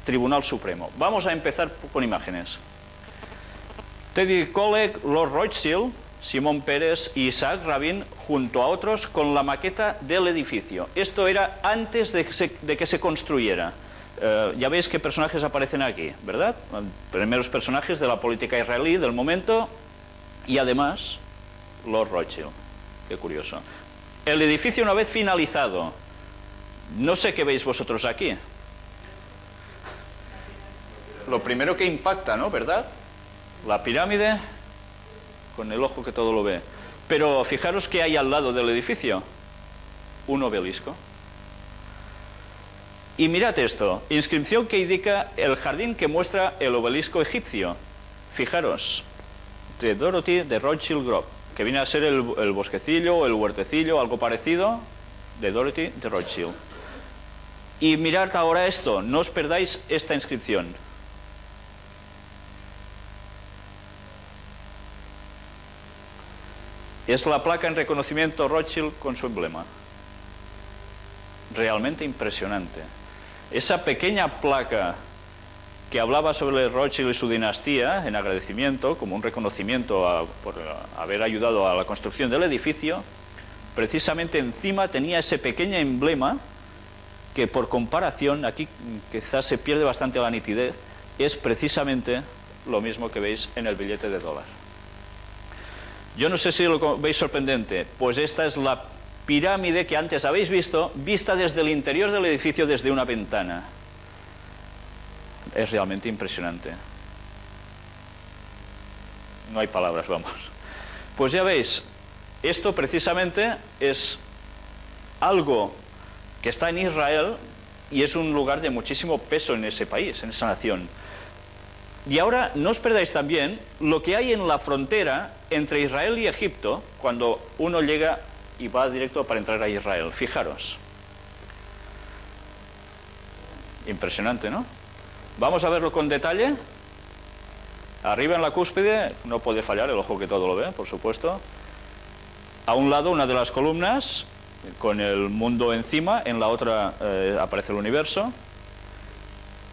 Tribunal Supremo. Vamos a empezar con imágenes. Teddy Kollek, Lord Rothschild, Simón Pérez y Isaac Rabin, junto a otros, con la maqueta del edificio. Esto era antes de que se construyera. Ya veis qué personajes aparecen aquí, ¿verdad? Primeros personajes de la política israelí del momento y además Lord Rothschild. Qué curioso. El edificio, una vez finalizado, no sé qué veis vosotros aquí. Lo primero que impacta, ¿no? ¿Verdad? La pirámide, con el ojo que todo lo ve. Pero fijaros que hay al lado del edificio un obelisco. Y mirad esto, inscripción que indica el jardín que muestra el obelisco egipcio. Fijaros, de Dorothy de Rothschild Grove, que viene a ser el bosquecillo o el huertecillo, algo parecido, de Dorothy de Rothschild. Y mirad ahora esto, no os perdáis esta inscripción. Es la placa en reconocimiento Rothschild con su emblema. Realmente impresionante. Esa pequeña placa que hablaba sobre Rothschild y su dinastía, en agradecimiento, como un reconocimiento por haber ayudado a la construcción del edificio, precisamente encima tenía ese pequeño emblema que, por comparación, aquí quizás se pierde bastante la nitidez, es precisamente lo mismo que veis en el billete de dólar. Yo no sé si lo veis sorprendente, pues esta es la pirámide que antes habéis visto, vista desde el interior del edificio desde una ventana. Es realmente impresionante. No hay palabras, vamos. Pues ya veis, esto precisamente es algo que está en Israel y es un lugar de muchísimo peso en ese país, en esa nación. Y ahora no os perdáis también lo que hay en la frontera entre Israel y Egipto cuando uno llega y va directo para entrar a Israel. Fijaros. Impresionante, ¿no? Vamos a verlo con detalle. Arriba en la cúspide, no puede fallar, el ojo que todo lo ve, por supuesto. A un lado una de las columnas, con el mundo encima, en la otra aparece el universo.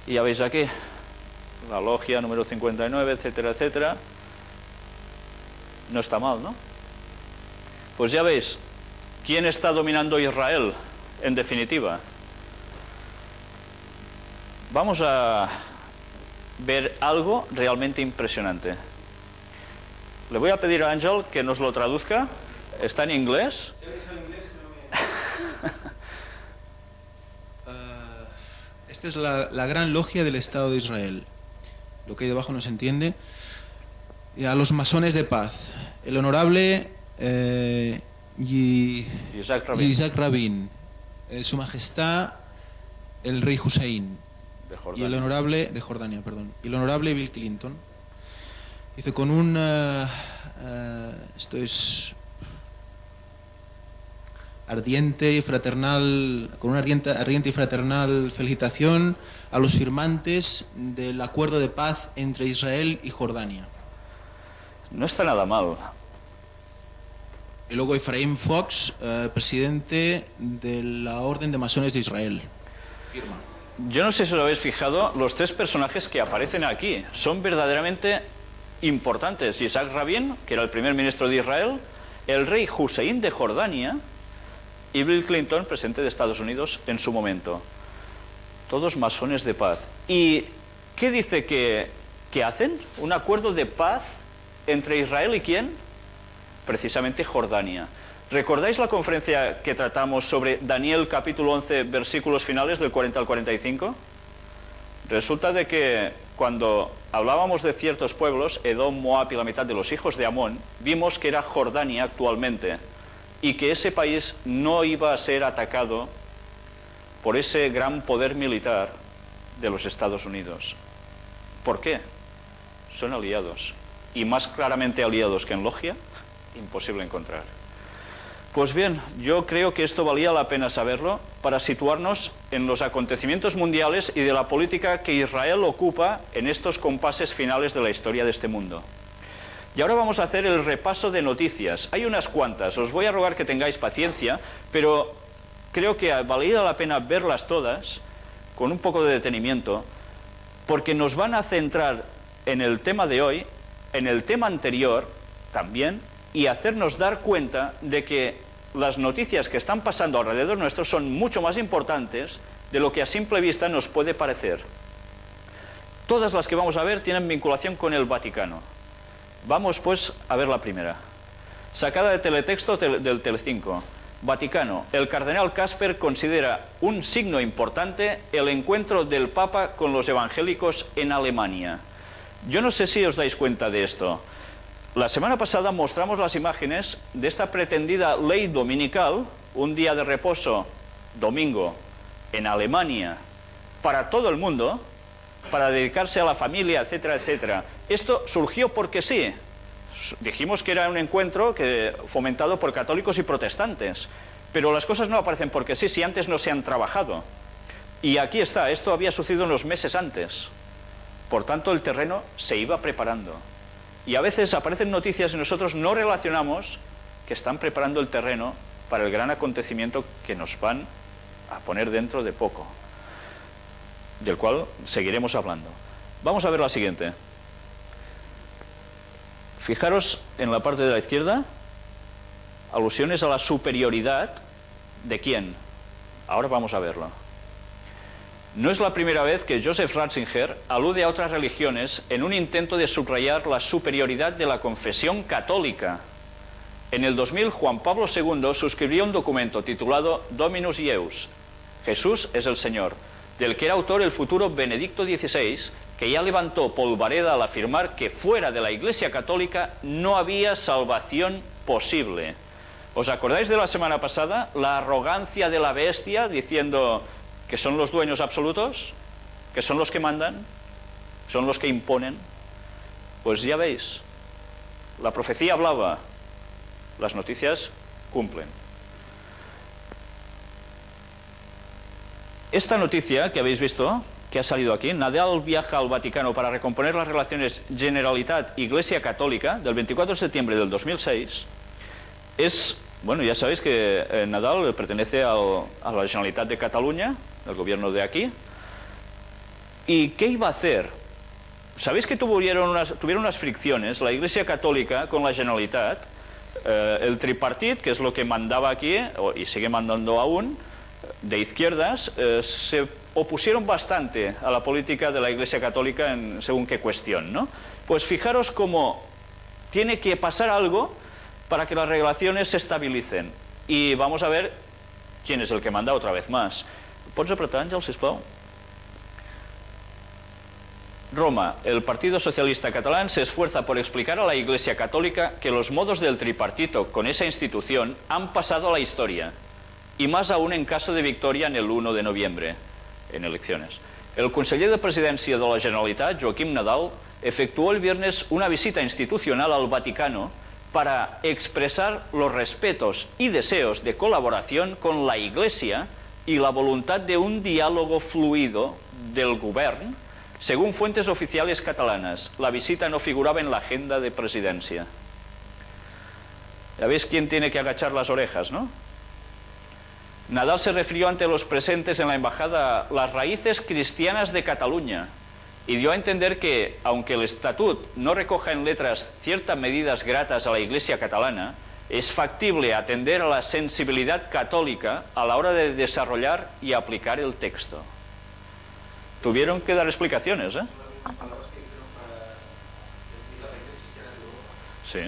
Y ya veis aquí, la logia número 59, etcétera, etcétera. No está mal, ¿no? Pues ya veis, ¿quién está dominando Israel, en definitiva? Vamos a ver algo realmente impresionante. Le voy a pedir a Ángel que nos lo traduzca. ¿Está en inglés? Esta es la gran logia del Estado de Israel. Lo que hay debajo no se entiende. Y a los masones de paz. El honorable Isaac Rabin. Su Majestad el Rey Hussein. Y el honorable de Jordania, perdón. Y el honorable Bill Clinton. Dice con un esto es ardiente y fraternal, con una ardiente y fraternal felicitación a los firmantes del acuerdo de paz entre Israel y Jordania. No está nada mal. Y luego Efraín Fox, presidente de la Orden de Masones de Israel. Firma. Yo no sé si os habéis fijado, los tres personajes que aparecen aquí son verdaderamente importantes. Isaac Rabin, que era el primer ministro de Israel, el rey Hussein de Jordania y Bill Clinton, presidente de Estados Unidos en su momento. Todos masones de paz. ¿Y qué dice que hacen? Un acuerdo de paz entre Israel y ¿quién? Precisamente Jordania. ¿Recordáis la conferencia que tratamos sobre Daniel capítulo 11, versículos finales del 40 al 45? Resulta de que cuando hablábamos de ciertos pueblos, Edom, Moab y la mitad de los hijos de Amón, vimos que era Jordania actualmente y que ese país no iba a ser atacado por ese gran poder militar de los Estados Unidos. ¿Por qué? Son aliados. Y más claramente aliados que en logia, imposible encontrar. Pues bien, yo creo que esto valía la pena saberlo para situarnos en los acontecimientos mundiales y de la política que Israel ocupa en estos compases finales de la historia de este mundo. Y ahora vamos a hacer el repaso de noticias. Hay unas cuantas, os voy a rogar que tengáis paciencia, pero creo que valía la pena verlas todas con un poco de detenimiento, porque nos van a centrar en el tema de hoy, en el tema anterior también, y hacernos dar cuenta de que las noticias que están pasando alrededor nuestro son mucho más importantes de lo que a simple vista nos puede parecer. Todas las que vamos a ver tienen vinculación con el Vaticano. Vamos pues a ver la primera. Sacada de teletexto del Telecinco. Vaticano. El cardenal Casper considera un signo importante el encuentro del Papa con los evangélicos en Alemania. Yo no sé si os dais cuenta de esto. La semana pasada mostramos las imágenes de esta pretendida ley dominical, un día de reposo, domingo, en Alemania, para todo el mundo, para dedicarse a la familia, etcétera, etcétera. Esto surgió porque sí. Dijimos que era un encuentro fomentado por católicos y protestantes, pero las cosas no aparecen porque sí, si antes no se han trabajado. Y aquí está, esto había sucedido unos meses antes. Por tanto, el terreno se iba preparando. Y a veces aparecen noticias y nosotros no relacionamos que están preparando el terreno para el gran acontecimiento que nos van a poner dentro de poco, del cual seguiremos hablando. Vamos a ver la siguiente. Fijaros en la parte de la izquierda, alusiones a la superioridad de quién. Ahora vamos a verlo. No es la primera vez que Joseph Ratzinger alude a otras religiones en un intento de subrayar la superioridad de la confesión católica. En el 2000, Juan Pablo II suscribió un documento titulado Dominus Ieus, Jesús es el Señor, del que era autor el futuro Benedicto XVI, que ya levantó polvareda al afirmar que fuera de la Iglesia Católica no había salvación posible. ¿Os acordáis de la semana pasada? La arrogancia de la bestia diciendo que son los dueños absolutos, que son los que mandan, son los que imponen. Pues ya veis, la profecía hablaba, las noticias cumplen. Esta noticia que habéis visto, que ha salido aquí, Nadal viaja al Vaticano para recomponer las relaciones Generalitat-Iglesia Católica, del 24 de septiembre del 2006, es, bueno, ya sabéis que Nadal pertenece a la Generalitat de Cataluña, el gobierno de aquí. ¿Y qué iba a hacer? ¿Sabéis que tuvieron unas fricciones la Iglesia Católica con la Generalitat? El tripartit, que es lo que mandaba aquí, y sigue mandando aún, de izquierdas, se opusieron bastante a la política de la Iglesia Católica en según qué cuestión, ¿no? Pues fijaros cómo tiene que pasar algo para que las relaciones se estabilicen. Y vamos a ver quién es el que manda otra vez más. Pots apretar, Àngel, sisplau? Roma. El Partido Socialista Catalán se esfuerza por explicar a la Iglesia Católica que los modos del tripartito con esa institución han pasado a la historia, y más aún en caso de victoria en el 1 de noviembre, en elecciones. El conseller de Presidència de la Generalitat, Joaquim Nadal, efectuó el viernes una visita institucional al Vaticano para expresar los respetos y deseos de colaboración con la Iglesia y la voluntad de un diálogo fluido del govern. Según fuentes oficiales catalanas, la visita no figuraba en la agenda de presidencia. Ya veis quién tiene que agachar las orejas, ¿no? Nadal se refirió ante los presentes en la embajada a las raíces cristianas de Cataluña y dio a entender que, aunque el estatut no recoja en letras ciertas medidas gratas a la Iglesia catalana, es factible atender a la sensibilidad católica a la hora de desarrollar y aplicar el texto. Tuvieron que dar explicaciones, ¿eh? Sí,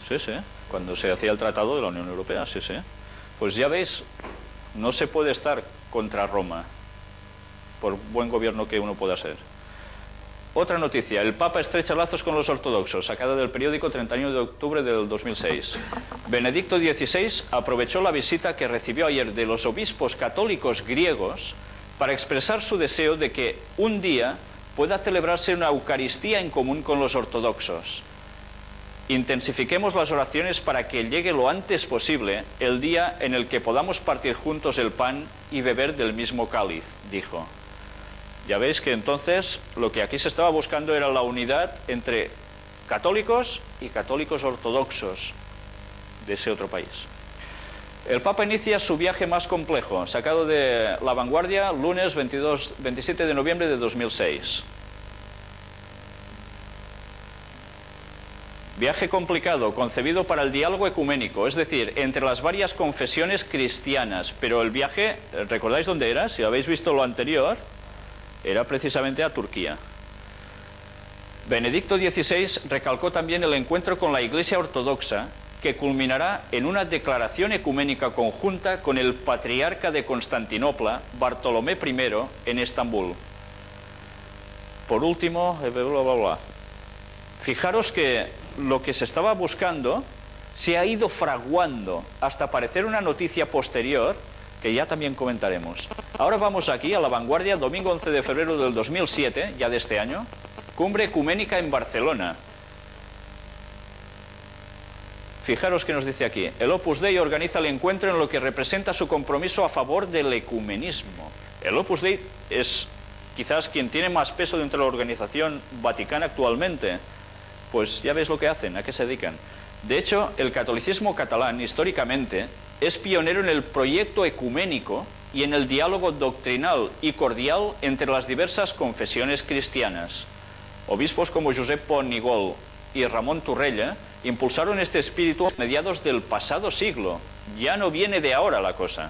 sí, sí. Cuando se hacía el Tratado de la Unión Europea, sí, sí. Pues ya veis, no se puede estar contra Roma, por buen gobierno que uno pueda ser. Otra noticia, el Papa estrecha lazos con los ortodoxos, sacada del periódico 31 de octubre del 2006. Benedicto XVI aprovechó la visita que recibió ayer de los obispos católicos griegos para expresar su deseo de que un día pueda celebrarse una Eucaristía en común con los ortodoxos. Intensifiquemos las oraciones para que llegue lo antes posible el día en el que podamos partir juntos el pan y beber del mismo cáliz, dijo. Ya veis que entonces lo que aquí se estaba buscando era la unidad entre católicos y católicos ortodoxos de ese otro país. El Papa inicia su viaje más complejo, sacado de La Vanguardia, lunes 27 de noviembre de 2006. Viaje complicado, concebido para el diálogo ecuménico, es decir, entre las varias confesiones cristianas. Pero el viaje, ¿recordáis dónde era? Si habéis visto lo anterior, era precisamente a Turquía. Benedicto XVI recalcó también el encuentro con la Iglesia Ortodoxa, que culminará en una declaración ecuménica conjunta con el patriarca de Constantinopla, Bartolomé I, en Estambul. Por último, bla, bla, bla. Fijaros que lo que se estaba buscando se ha ido fraguando hasta parecer una noticia posterior que ya también comentaremos. Ahora vamos aquí a La Vanguardia, domingo 11 de febrero del 2007, ya de este año, cumbre ecuménica en Barcelona. Fijaros que nos dice aquí, el Opus Dei organiza el encuentro en lo que representa su compromiso a favor del ecumenismo. El Opus Dei es quizás quien tiene más peso dentro de la organización vaticana actualmente. Pues ya veis lo que hacen, a qué se dedican. De hecho, el catolicismo catalán, históricamente, es pionero en el proyecto ecuménico y en el diálogo doctrinal y cordial entre las diversas confesiones cristianas. Obispos como Josep Pont i Gol y Ramón Torrella impulsaron este espíritu a mediados del pasado siglo. Ya no viene de ahora la cosa.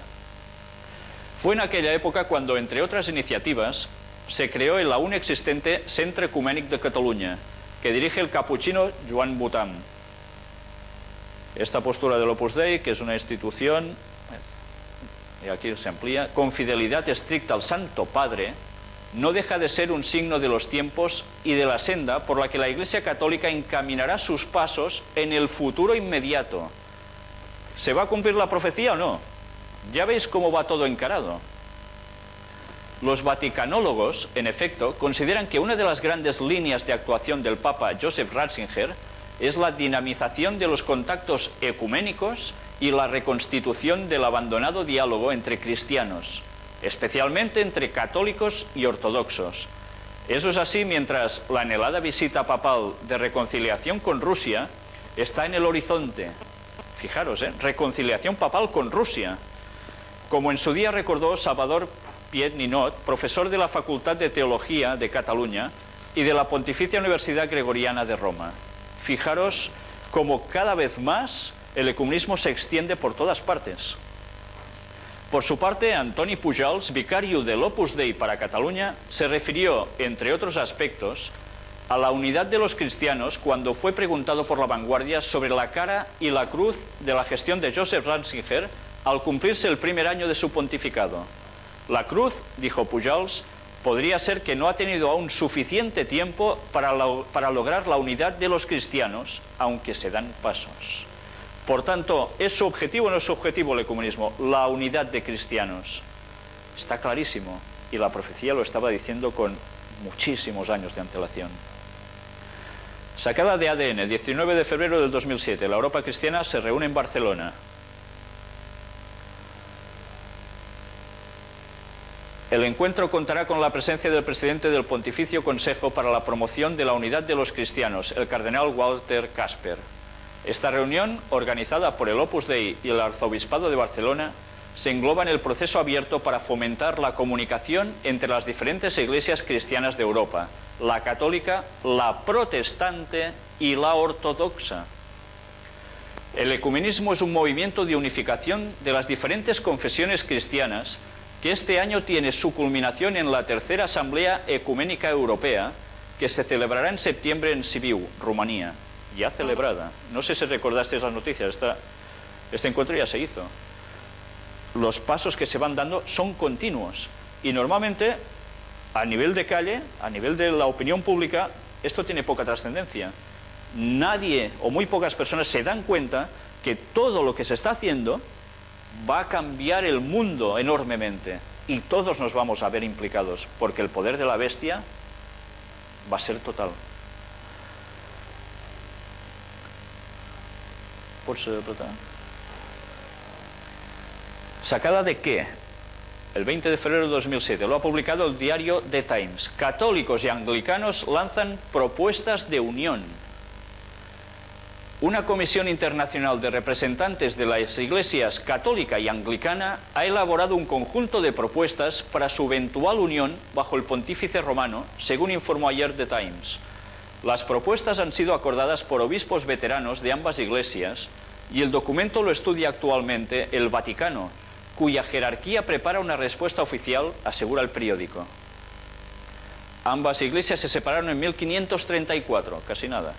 Fue en aquella época cuando, entre otras iniciativas, se creó el aún existente Centre Ecumènic de Catalunya, que dirige el capuchino Joan Botàm. Esta postura del Opus Dei, que es una institución, y aquí se amplía, con fidelidad estricta al Santo Padre, no deja de ser un signo de los tiempos y de la senda por la que la Iglesia Católica encaminará sus pasos en el futuro inmediato. ¿Se va a cumplir la profecía o no? Ya veis cómo va todo encarado. Los vaticanólogos, en efecto, consideran que una de las grandes líneas de actuación del Papa Joseph Ratzinger es la dinamización de los contactos ecuménicos y la reconstitución del abandonado diálogo entre cristianos, especialmente entre católicos y ortodoxos. Eso es así mientras la anhelada visita papal de reconciliación con Rusia está en el horizonte. Fijaros, reconciliación papal con Rusia. Como en su día recordó Salvador Piet Ninot, profesor de la Facultad de Teología de Cataluña y de la Pontificia Universidad Gregoriana de Roma. Fijaros cómo cada vez más el ecumenismo se extiende por todas partes. Por su parte, Antoni Pujals, vicario del Opus Dei para Cataluña, se refirió, entre otros aspectos, a la unidad de los cristianos cuando fue preguntado por La Vanguardia sobre la cara y la cruz de la gestión de Joseph Ratzinger al cumplirse el primer año de su pontificado. La cruz, dijo Pujals, podría ser que no ha tenido aún suficiente tiempo para lograr la unidad de los cristianos, aunque se dan pasos. Por tanto, ¿es su objetivo o no es su objetivo el ecumenismo? La unidad de cristianos. Está clarísimo, y la profecía lo estaba diciendo con muchísimos años de antelación. Sacada de ADN, 19 de febrero del 2007, la Europa Cristiana se reúne en Barcelona. El encuentro contará con la presencia del presidente del Pontificio Consejo para la Promoción de la Unidad de los Cristianos, el cardenal Walter Casper. Esta reunión, organizada por el Opus Dei y el Arzobispado de Barcelona, se engloba en el proceso abierto para fomentar la comunicación entre las diferentes iglesias cristianas de Europa, la católica, la protestante y la ortodoxa. El ecumenismo es un movimiento de unificación de las diferentes confesiones cristianas que este año tiene su culminación en la tercera Asamblea Ecuménica Europea, que se celebrará en septiembre en Sibiu, Rumanía. Ya celebrada. No sé si recordasteis las noticias, este encuentro ya se hizo. Los pasos que se van dando son continuos y normalmente a nivel de calle, a nivel de la opinión pública, esto tiene poca trascendencia. Nadie o muy pocas personas se dan cuenta que todo lo que se está haciendo va a cambiar el mundo enormemente y todos nos vamos a ver implicados porque el poder de la bestia va a ser total. ¿Sacada de qué? El 20 de febrero de 2007 lo ha publicado el diario The Times. Católicos y anglicanos lanzan propuestas de unión. una comisión internacional de representantes de las iglesias católica y anglicana ha elaborado un conjunto de propuestas para su eventual unión bajo el pontífice romano, según informó ayer The Times. Las propuestas han sido acordadas por obispos veteranos de ambas iglesias y el documento lo estudia actualmente el Vaticano, cuya jerarquía prepara una respuesta oficial, asegura el periódico. Ambas iglesias se separaron en 1534, casi nada.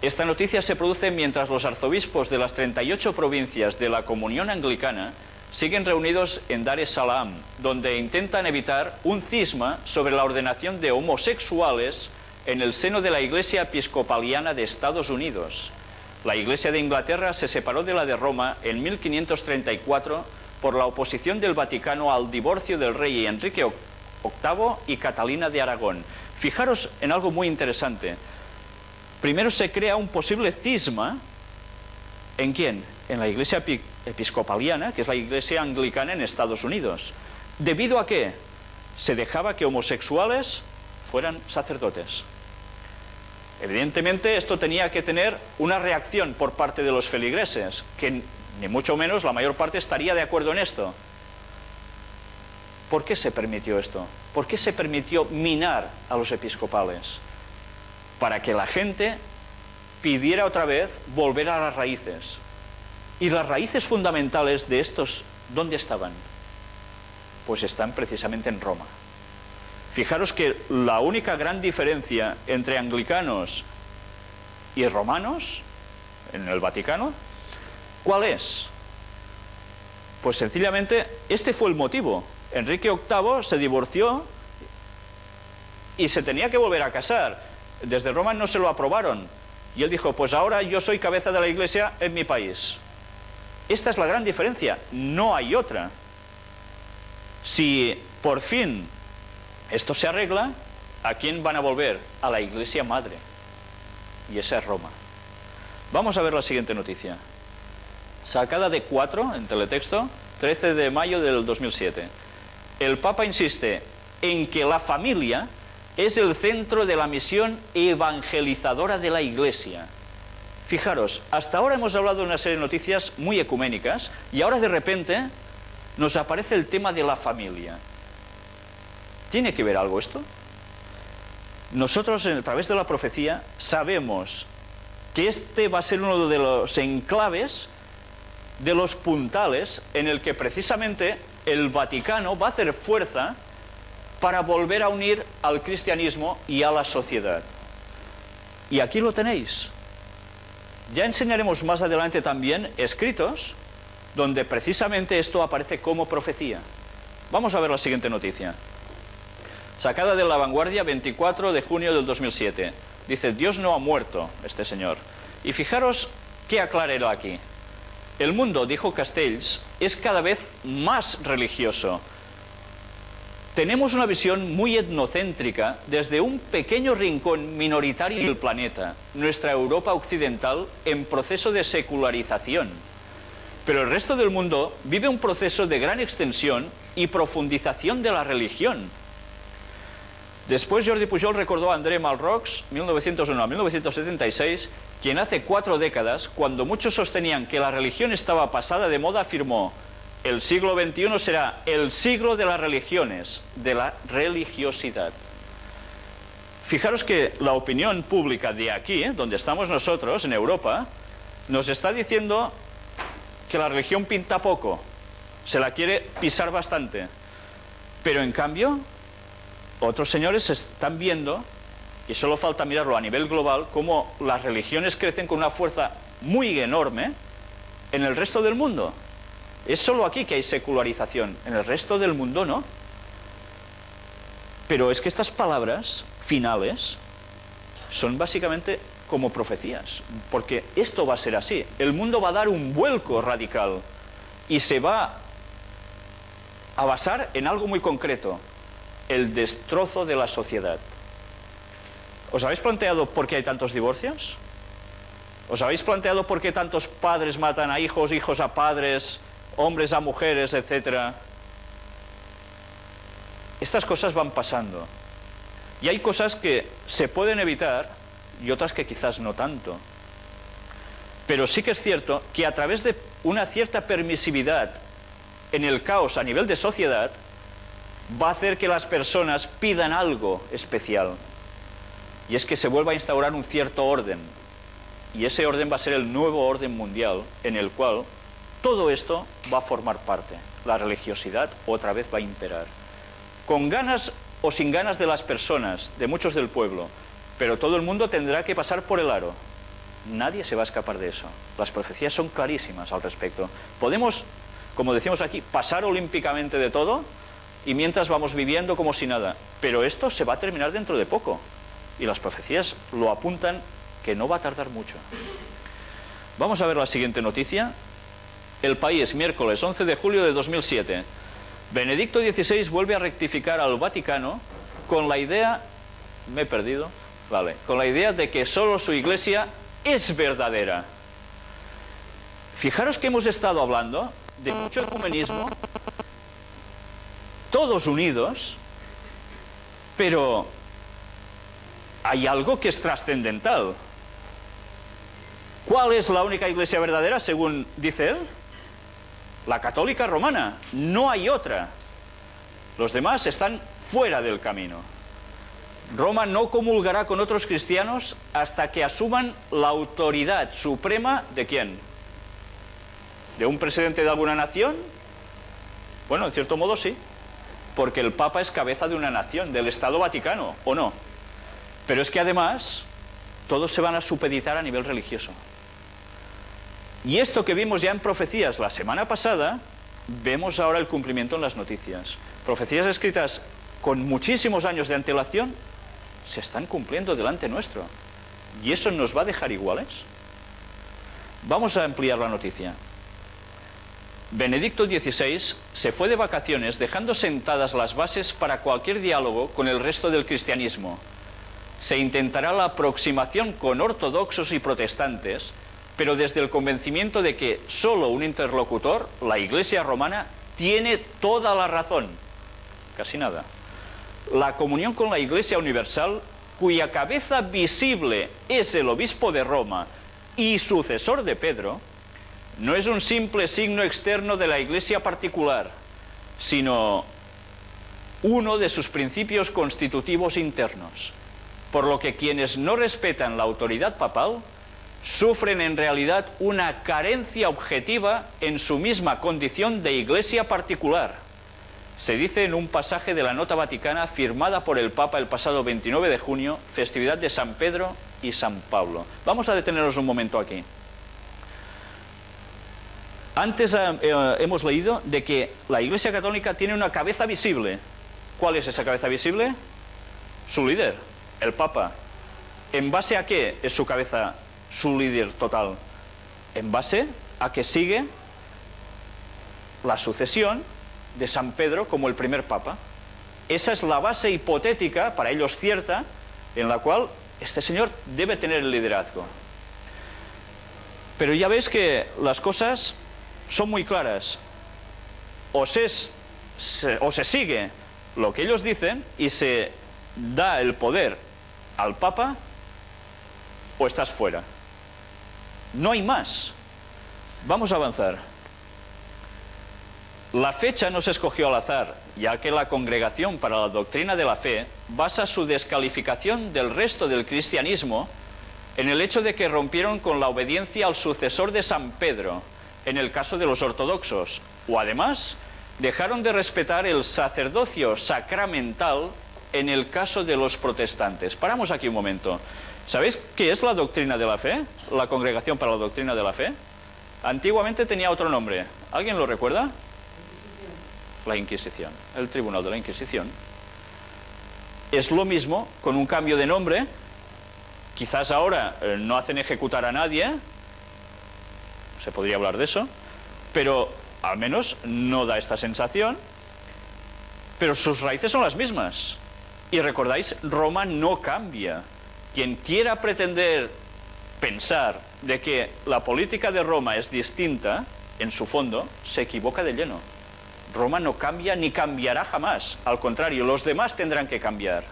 Esta noticia se produce mientras los arzobispos de las 38 provincias de la Comunión Anglicana siguen reunidos en Dar es Salaam, donde intentan evitar un cisma sobre la ordenación de homosexuales en el seno de la Iglesia Episcopaliana de Estados Unidos. La Iglesia de Inglaterra se separó de la de Roma en 1534 por la oposición del Vaticano al divorcio del rey Enrique VIII y Catalina de Aragón. Fijaros en algo muy interesante. Primero se crea un posible cisma. ¿En quién? En la Iglesia Episcopaliana, que es la Iglesia Anglicana en Estados Unidos. ¿Debido a qué? Se dejaba que homosexuales fueran sacerdotes. Evidentemente esto tenía que tener una reacción por parte de los feligreses, que ni mucho menos la mayor parte estaría de acuerdo en esto. ¿Por qué se permitió esto? ¿Por qué se permitió minar a los episcopales? Para que la gente pidiera otra vez volver a las raíces. Y las raíces fundamentales de estos, ¿dónde estaban? Pues están precisamente en Roma. Fijaros que la única gran diferencia entre anglicanos y romanos en el Vaticano, ¿cuál es? Pues sencillamente este fue el motivo. Enrique VIII se divorció y se tenía que volver a casar. Desde Roma no se lo aprobaron y él dijo, pues ahora yo soy cabeza de la Iglesia en mi país. Esta es la gran diferencia, no hay otra. Si por fin esto se arregla, ¿a quién van a volver? A la Iglesia Madre, y esa es Roma. Vamos a ver la siguiente noticia, sacada de 4 en Teletexto, 13 de mayo del 2007. El Papa insiste en que la familia es el centro de la misión evangelizadora de la Iglesia. Fijaros, hasta ahora hemos hablado de una serie de noticias muy ecuménicas y ahora de repente nos aparece el tema de la familia. ¿Tiene que ver algo esto? Nosotros, a través de la profecía, sabemos que este va a ser uno de los enclaves, de los puntales, en el que precisamente el Vaticano va a hacer fuerza para volver a unir al cristianismo y a la sociedad. Y aquí lo tenéis. Ya enseñaremos más adelante también escritos donde precisamente esto aparece como profecía. Vamos a ver la siguiente noticia. Sacada de La Vanguardia, 24 de junio del 2007. Dice, Dios no ha muerto, este señor. Y fijaros qué aclara él aquí. El mundo, dijo Castells, es cada vez más religioso. Tenemos una visión muy etnocéntrica desde un pequeño rincón minoritario del planeta, nuestra Europa occidental, en proceso de secularización. Pero el resto del mundo vive un proceso de gran extensión y profundización de la religión. Después Jordi Pujol recordó a André Malrocs, 1901 a 1976, quien hace 4 décadas, cuando muchos sostenían que la religión estaba pasada de moda, afirmó: el siglo XXI será el siglo de las religiones, de la religiosidad. Fijaros que la opinión pública de aquí, donde estamos nosotros, en Europa, nos está diciendo que la religión pinta poco, se la quiere pisar bastante. Pero en cambio, otros señores están viendo, y solo falta mirarlo a nivel global, cómo las religiones crecen con una fuerza muy enorme en el resto del mundo. Es solo aquí que hay secularización, en el resto del mundo no. Pero es que estas palabras finales son básicamente como profecías, porque esto va a ser así. El mundo va a dar un vuelco radical y se va a basar en algo muy concreto: el destrozo de la sociedad. ¿Os habéis planteado por qué hay tantos divorcios? ¿Os habéis planteado por qué tantos padres matan a hijos, hijos a padres, hombres a mujeres, etcétera? Estas cosas van pasando. Y hay cosas que se pueden evitar y otras que quizás no tanto. Pero sí que es cierto que a través de una cierta permisividad en el caos a nivel de sociedad, va a hacer que las personas pidan algo especial. Y es que se vuelva a instaurar un cierto orden. Y ese orden va a ser el nuevo orden mundial, en el cual todo esto va a formar parte. La religiosidad otra vez va a imperar. Con ganas o sin ganas de las personas, de muchos del pueblo, pero todo el mundo tendrá que pasar por el aro. Nadie se va a escapar de eso. Las profecías son clarísimas al respecto. Podemos, como decimos aquí, pasar olímpicamente de todo y mientras vamos viviendo como si nada. Pero esto se va a terminar dentro de poco. Y las profecías lo apuntan que no va a tardar mucho. Vamos a ver la siguiente noticia. El País, miércoles 11 de julio de 2007. Benedicto XVI vuelve a rectificar al Vaticano con la idea... Me he perdido. Vale. Con la idea de que solo su iglesia es verdadera. Fijaros que hemos estado hablando de mucho ecumenismo, todos unidos, pero hay algo que es trascendental. ¿Cuál es la única iglesia verdadera, según dice él? La católica romana. No hay otra. Los demás están fuera del camino. Roma no comulgará con otros cristianos hasta que asuman la autoridad suprema ¿de quién? ¿De un presidente de alguna nación? Bueno, en cierto modo sí, porque el Papa es cabeza de una nación, del Estado Vaticano, ¿o no? Pero es que además todos se van a supeditar a nivel religioso. Y esto que vimos ya en profecías la semana pasada, vemos ahora el cumplimiento en las noticias. Profecías escritas con muchísimos años de antelación se están cumpliendo delante nuestro. ¿Y eso nos va a dejar iguales? Vamos a ampliar la noticia. Benedicto XVI se fue de vacaciones dejando sentadas las bases para cualquier diálogo con el resto del cristianismo. Se intentará la aproximación con ortodoxos y protestantes, pero desde el convencimiento de que solo un interlocutor, la Iglesia romana, tiene toda la razón. Casi nada. La comunión con la Iglesia universal, cuya cabeza visible es el obispo de Roma y sucesor de Pedro, no es un simple signo externo de la Iglesia particular, sino uno de sus principios constitutivos internos, por lo que quienes no respetan la autoridad papal sufren en realidad una carencia objetiva en su misma condición de Iglesia particular. Se dice en un pasaje de la Nota Vaticana firmada por el Papa el pasado 29 de junio, festividad de San Pedro y San Pablo. Vamos a detenernos un momento aquí. Antes hemos leído de que la Iglesia Católica tiene una cabeza visible. ¿Cuál es esa cabeza visible? Su líder, el Papa. ¿En base a qué es su cabeza, su líder total? En base a que sigue la sucesión de San Pedro como el primer Papa. Esa es la base hipotética, para ellos cierta, en la cual este señor debe tener el liderazgo. Pero ya veis que las cosas son muy claras. O se sigue lo que ellos dicen y se da el poder al Papa, o estás fuera. No hay más. Vamos a avanzar. La fecha no se escogió al azar, ya que la Congregación para la Doctrina de la Fe basa su descalificación del resto del cristianismo en el hecho de que rompieron con la obediencia al sucesor de San Pedro, en el caso de los ortodoxos, o además dejaron de respetar el sacerdocio sacramental en el caso de los protestantes. Paramos aquí un momento. ¿Sabéis qué es la doctrina de la fe? La Congregación para la Doctrina de la Fe. Antiguamente tenía otro nombre. ¿Alguien lo recuerda? La Inquisición, el Tribunal de la Inquisición. Es lo mismo, con un cambio de nombre. Quizás ahora no hacen ejecutar a nadie, se podría hablar de eso, pero al menos no da esta sensación. Pero sus raíces son las mismas. Y recordáis, Roma no cambia. Quien quiera pretender pensar de que la política de Roma es distinta, en su fondo, se equivoca de lleno. Roma no cambia ni cambiará jamás. Al contrario, los demás tendrán que cambiar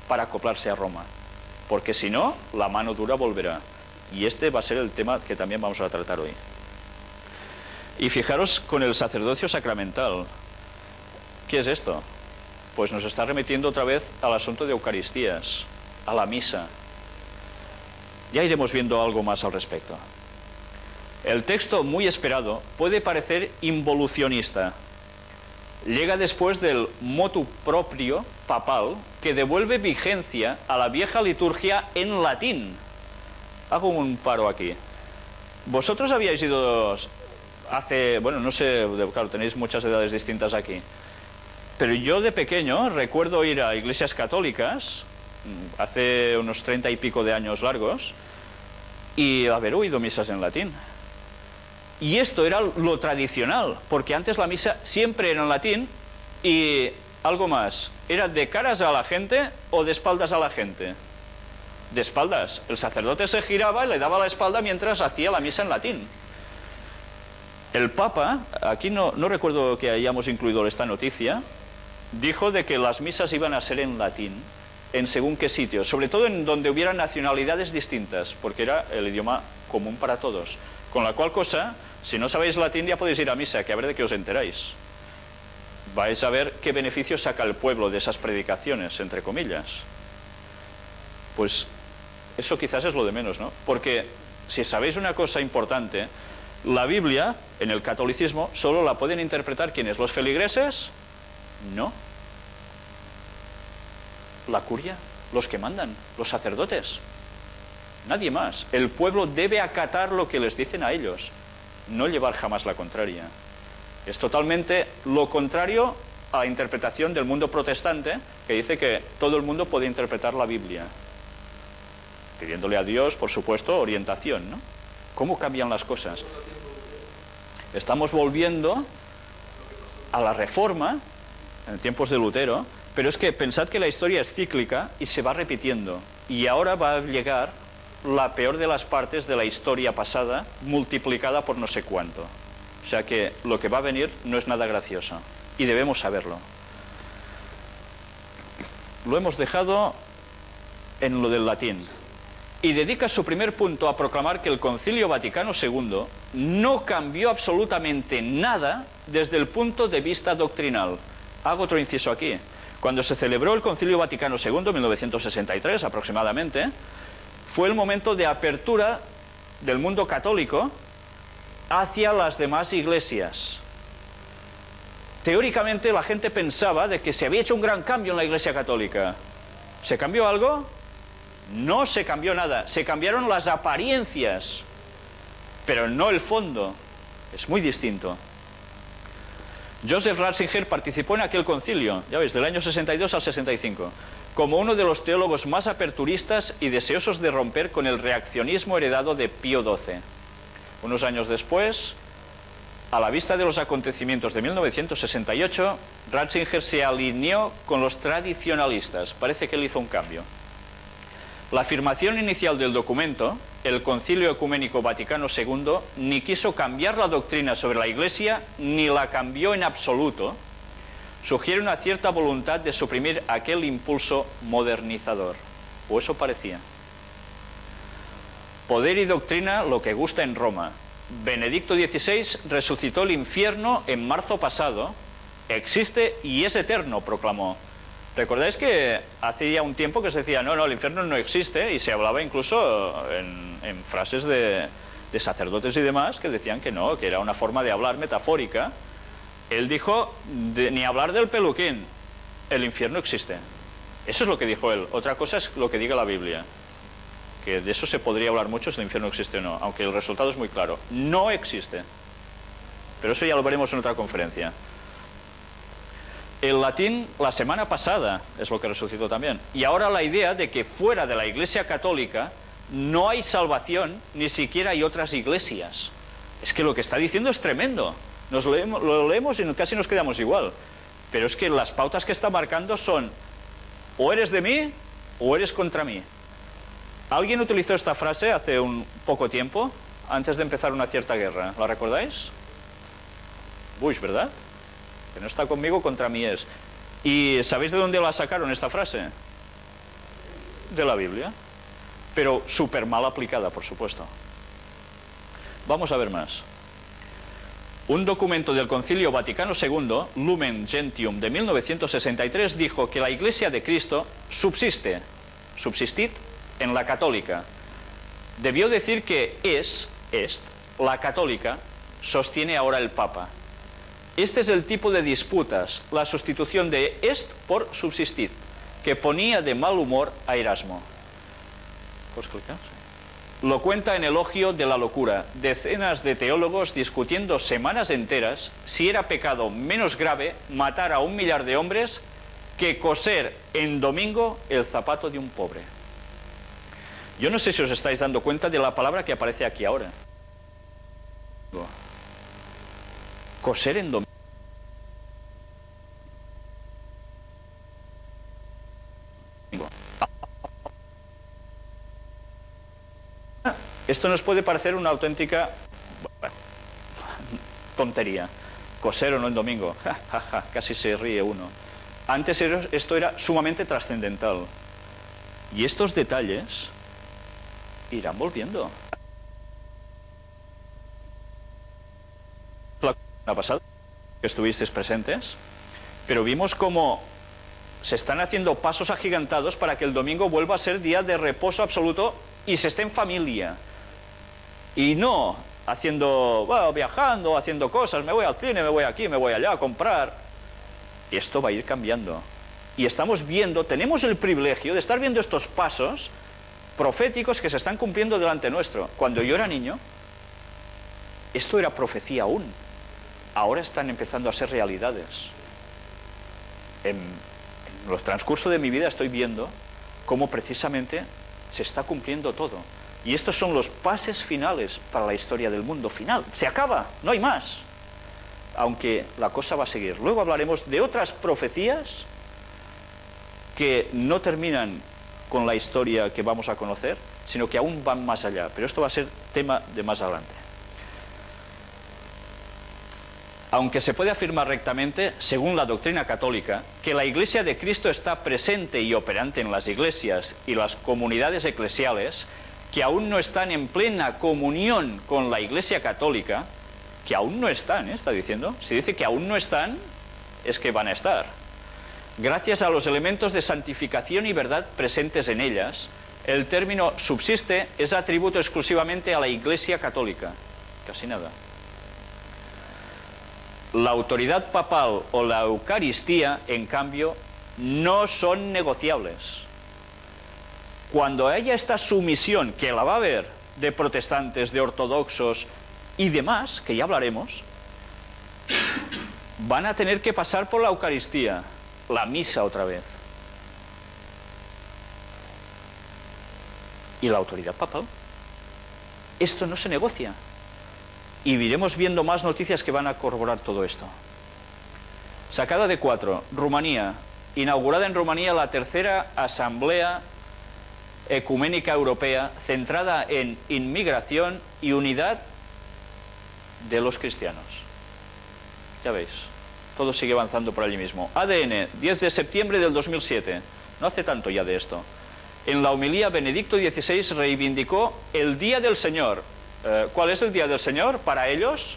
para acoplarse a Roma. Porque si no, la mano dura volverá. Y este va a ser el tema que también vamos a tratar hoy. Y fijaros con el sacerdocio sacramental. ¿Qué es esto? Pues nos está remitiendo otra vez al asunto de Eucaristías, a la misa. Ya iremos viendo algo más al respecto. El texto muy esperado puede parecer involucionista. Llega después del motu proprio papal que devuelve vigencia a la vieja liturgia en latín. Hago un paro aquí. Vosotros habíais ido hace, bueno, no sé, claro, tenéis muchas edades distintas aquí, pero yo de pequeño recuerdo ir a iglesias católicas, hace unos 30 y pico de años largos, y haber oído misas en latín. Y esto era lo tradicional, porque antes la misa siempre era en latín, y algo más, ¿era de caras a la gente o de espaldas a la gente? De espaldas. El sacerdote se giraba y le daba la espalda mientras hacía la misa en latín. El Papa, aquí no recuerdo que hayamos incluido esta noticia, dijo de que las misas iban a ser en latín, en según qué sitios, sobre todo en donde hubiera nacionalidades distintas, porque era el idioma común para todos. Con la cual cosa, si no sabéis latín ya podéis ir a misa, que a ver de qué os enteráis. Vais a ver qué beneficio saca el pueblo de esas predicaciones, entre comillas. Pues eso quizás es lo de menos, ¿no? Porque si sabéis una cosa importante, la Biblia, en el catolicismo, solo la pueden interpretar ¿quiénes? ¿Los feligreses? No. La curia, los que mandan, los sacerdotes. Nadie más. El pueblo debe acatar lo que les dicen a ellos, no llevar jamás la contraria. Es totalmente lo contrario a la interpretación del mundo protestante, que dice que todo el mundo puede interpretar la Biblia, pidiéndole a Dios, por supuesto, orientación, ¿no? ¿Cómo cambian las cosas? Estamos volviendo a la Reforma, en tiempos de Lutero, pero es que pensad que la historia es cíclica y se va repitiendo. Y ahora va a llegar la peor de las partes de la historia pasada, multiplicada por no sé cuánto. O sea que lo que va a venir no es nada gracioso, y debemos saberlo. Lo hemos dejado en lo del latín. Y dedica su primer punto a proclamar que el Concilio Vaticano II no cambió absolutamente nada desde el punto de vista doctrinal. Hago otro inciso aquí. Cuando se celebró el Concilio Vaticano II, en 1963 aproximadamente, fue el momento de apertura del mundo católico hacia las demás iglesias. Teóricamente la gente pensaba de que se había hecho un gran cambio en la Iglesia Católica. ¿Se cambió algo? No se cambió nada, se cambiaron las apariencias, pero no el fondo. Es muy distinto. Joseph Ratzinger participó en aquel concilio, ya veis, del año 62 al 65, como uno de los teólogos más aperturistas y deseosos de romper con el reaccionismo heredado de Pío XII. Unos años después, a la vista de los acontecimientos de 1968, Ratzinger se alineó con los tradicionalistas. Parece que él hizo un cambio. La afirmación inicial del documento, el Concilio Ecuménico Vaticano II, ni quiso cambiar la doctrina sobre la Iglesia, ni la cambió en absoluto, sugiere una cierta voluntad de suprimir aquel impulso modernizador. O eso parecía. Poder y doctrina lo que gusta en Roma. Benedicto XVI resucitó el infierno en marzo pasado, existe y es eterno, proclamó. ¿Recordáis que hace ya un tiempo que se decía, no, el infierno no existe? Y se hablaba incluso en frases de sacerdotes y demás que decían que no, que era una forma de hablar metafórica. Él dijo, ni hablar del peluquín, el infierno existe. Eso es lo que dijo él. Otra cosa es lo que diga la Biblia, que de eso se podría hablar mucho, si el infierno existe o no, aunque el resultado es muy claro. No existe. Pero eso ya lo veremos en otra conferencia. El latín la semana pasada es lo que resucitó también. Y ahora la idea de que fuera de la Iglesia Católica no hay salvación, ni siquiera hay otras iglesias. Es que lo que está diciendo es tremendo. Lo leemos y casi nos quedamos igual. Pero es que las pautas que está marcando son o eres de mí o eres contra mí. Alguien utilizó esta frase hace un poco tiempo, antes de empezar una cierta guerra. ¿La recordáis? Bush, ¿verdad? Que no está conmigo, contra mí es. ¿Y sabéis de dónde la sacaron esta frase? De la Biblia. pero súper mal aplicada, por supuesto. Vamos a ver más. Un documento del Concilio Vaticano II, Lumen Gentium, de 1963, dijo que la Iglesia de Cristo subsistit en la católica. Debió decir que la católica, sostiene ahora el Papa. Este es el tipo de disputas, la sustitución de est por subsistit, que ponía de mal humor a Erasmo. ¿Puedes clicar? Sí. Lo cuenta en Elogio de la locura. Decenas de teólogos discutiendo semanas enteras si era pecado menos grave matar a 1 millar de hombres que coser en domingo el zapato de un pobre. Yo no sé si os estáis dando cuenta de la palabra que aparece aquí ahora. Coser en domingo. Esto nos puede parecer una auténtica tontería. Coser o no en domingo. Casi se ríe uno. Antes esto era sumamente trascendental. Y estos detalles irán volviendo. La semana pasada que estuvisteis presentes, pero vimos cómo se están haciendo pasos agigantados para que el domingo vuelva a ser día de reposo absoluto y se esté en familia. Y no haciendo, bueno, viajando, haciendo cosas, me voy al cine, me voy aquí, me voy allá a comprar. Esto va a ir cambiando. Y estamos viendo, tenemos el privilegio de estar viendo estos pasos proféticos que se están cumpliendo delante nuestro. Cuando yo era niño, esto era profecía aún. Ahora están empezando a ser realidades. En los transcurso de mi vida estoy viendo cómo precisamente se está cumpliendo todo. Y estos son los pases finales para la historia del mundo final. Se acaba, no hay más. Aunque la cosa va a seguir. Luego hablaremos de otras profecías que no terminan con la historia que vamos a conocer, sino que aún van más allá. Pero esto va a ser tema de más adelante. Aunque se puede afirmar rectamente, según la doctrina católica, que la Iglesia de Cristo está presente y operante en las iglesias y las comunidades eclesiales, que aún no están en plena comunión con la Iglesia católica, que aún no están, está diciendo. Si dice que aún no están, es que van a estar. Gracias a los elementos de santificación y verdad presentes en ellas, el término subsiste es atributo exclusivamente a la Iglesia católica. Casi nada. La autoridad papal o la Eucaristía, en cambio, no son negociables. Cuando haya esta sumisión, que la va a haber, de protestantes, de ortodoxos y demás, que ya hablaremos, van a tener que pasar por la Eucaristía, la misa otra vez. ¿Y la autoridad papal? Esto no se negocia. Y iremos viendo más noticias que van a corroborar todo esto. Sacada de 4, Rumanía. Inaugurada en Rumanía la tercera Asamblea Ecuménica Europea, centrada en inmigración y unidad de los cristianos. Ya veis, todo sigue avanzando por allí mismo. ADN, 10 de septiembre del 2007. No hace tanto ya de esto. En la homilía, Benedicto XVI reivindicó el Día del Señor. ¿Cuál es el Día del Señor? Para ellos,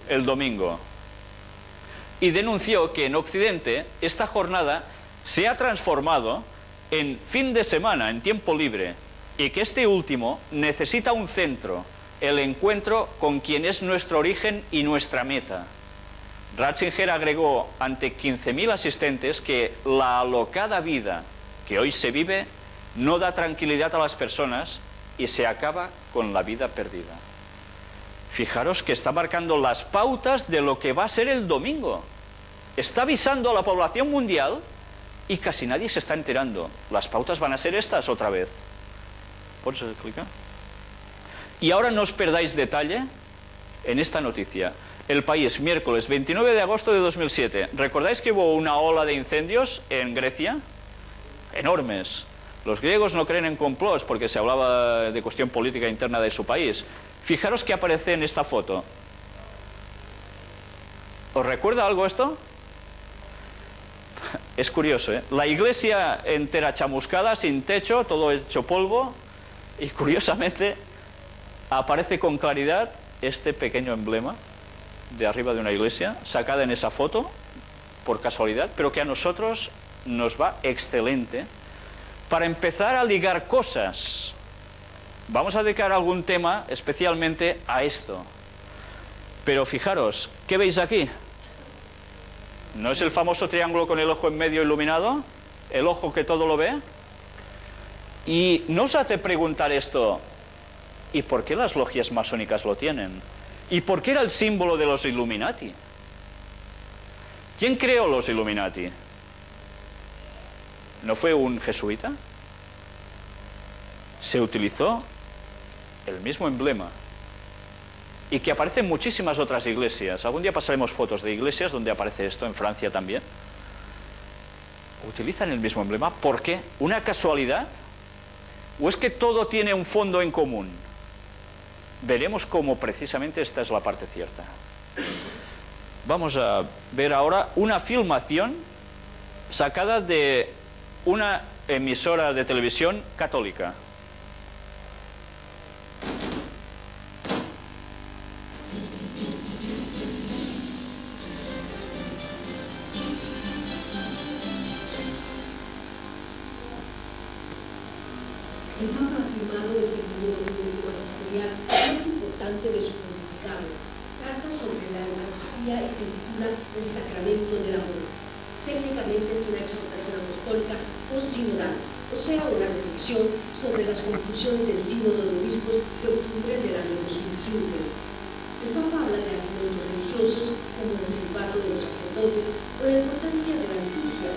el domingo. Y denunció que en Occidente esta jornada se ha transformado en fin de semana, en tiempo libre, y que este último necesita un centro, el encuentro con quien es nuestro origen y nuestra meta. Ratzinger agregó ante 15.000 asistentes que la alocada vida que hoy se vive no da tranquilidad a las personas y se acaba con la vida perdida. Fijaros que está marcando las pautas de lo que va a ser el domingo. Está avisando a la población mundial y casi nadie se está enterando. Las pautas van a ser estas otra vez. ¿Puedes explicar? Y ahora no os perdáis detalle en esta noticia. El País, miércoles 29 de agosto de 2007. ¿Recordáis que hubo una ola de incendios en Grecia? Enormes. Los griegos no creen en complots porque se hablaba de cuestión política interna de su país. Fijaros que aparece en esta foto. ¿Os recuerda algo esto? Es curioso, ¿eh? La iglesia entera chamuscada, sin techo, todo hecho polvo, Y curiosamente aparece con claridad este pequeño emblema de arriba de una iglesia, sacada en esa foto, por casualidad, pero que a nosotros nos va excelente para empezar a ligar cosas. Vamos a dedicar algún tema especialmente a esto. Pero fijaros, ¿qué veis aquí? ¿No es el famoso triángulo con el ojo en medio iluminado? ¿El ojo que todo lo ve? Y nos hace preguntar esto, ¿y por qué las logias masónicas lo tienen? ¿Y por qué era el símbolo de los Illuminati? ¿Quién creó los Illuminati? ¿No fue un jesuita? Se utilizó el mismo emblema y que aparece en muchísimas otras iglesias. Algún día pasaremos fotos de iglesias donde aparece esto, en Francia también. Utilizan el mismo emblema. ¿Por qué? ¿Una casualidad? ¿O es que todo tiene un fondo en común? Veremos cómo precisamente esta es la parte cierta. Vamos a ver ahora una filmación sacada de una emisora de televisión católica. El Papa ha firmado el segundo documento magisterial más importante de su pontificado, Carta sobre la Eucaristía, y se titula El Sacramento del Amor. Técnicamente es una exhortación apostólica o sinodal, o sea, una reflexión sobre las conclusiones del Sínodo de Obispos de octubre del año 2005. El Papa habla de argumentos religiosos como el celibato de los sacerdotes o la importancia de la liturgia,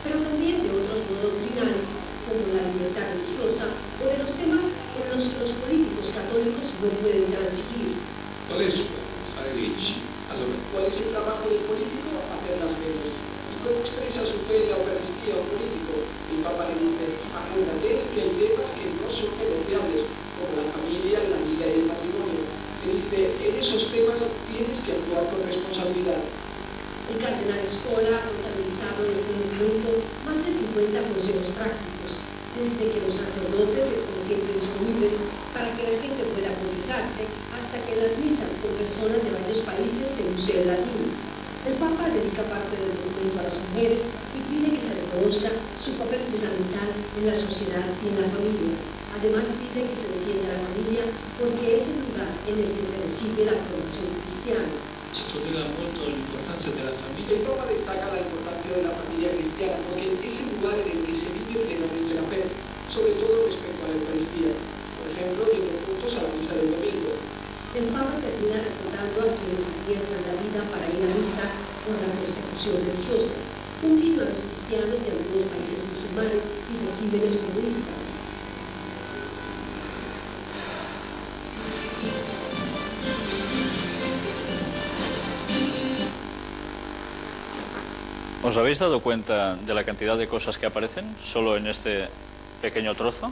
pero también de otros no doctrinales como la libertad religiosa o de los temas en los que los políticos católicos no pueden transigir. ¿Cuál es fare leggi? Allora, ¿cuál es el trabajo del político? Hacer las leyes. ¿Y cómo expresa su fe en la Eucaristía un político? El Papa le dice, acuérdate que hay temas que no son negociables, como la familia, la vida y el patrimonio. Le dice, en esos temas tienes que actuar con responsabilidad. El cardenal Scola ha protagonizado en este documento más de 50 consejos prácticos, desde que los sacerdotes estén siempre disponibles para que la gente pueda confesarse, hasta que en las misas por personas de varios países se use el latín. El Papa dedica parte del documento a las mujeres y pide que se reconozca su papel fundamental en la sociedad y en la familia. Además pide que se defienda la familia porque es el lugar en el que se recibe la formación cristiana. Sottolinea molto l'importanza della famiglia. El Papa destaca la importancia de la familia cristiana porque es el lugar en el que se vive plenamente la fe, sobre todo respecto a la Eucaristía. Por ejemplo, yendo juntos a la misa del domingo. El Papa termina recordando a quienes arriesgan la vida para ir a misa por la persecución religiosa, un guiño a los cristianos de algunos países musulmanes y regímenes comunistas. ¿Os habéis dado cuenta de la cantidad de cosas que aparecen solo en este pequeño trozo?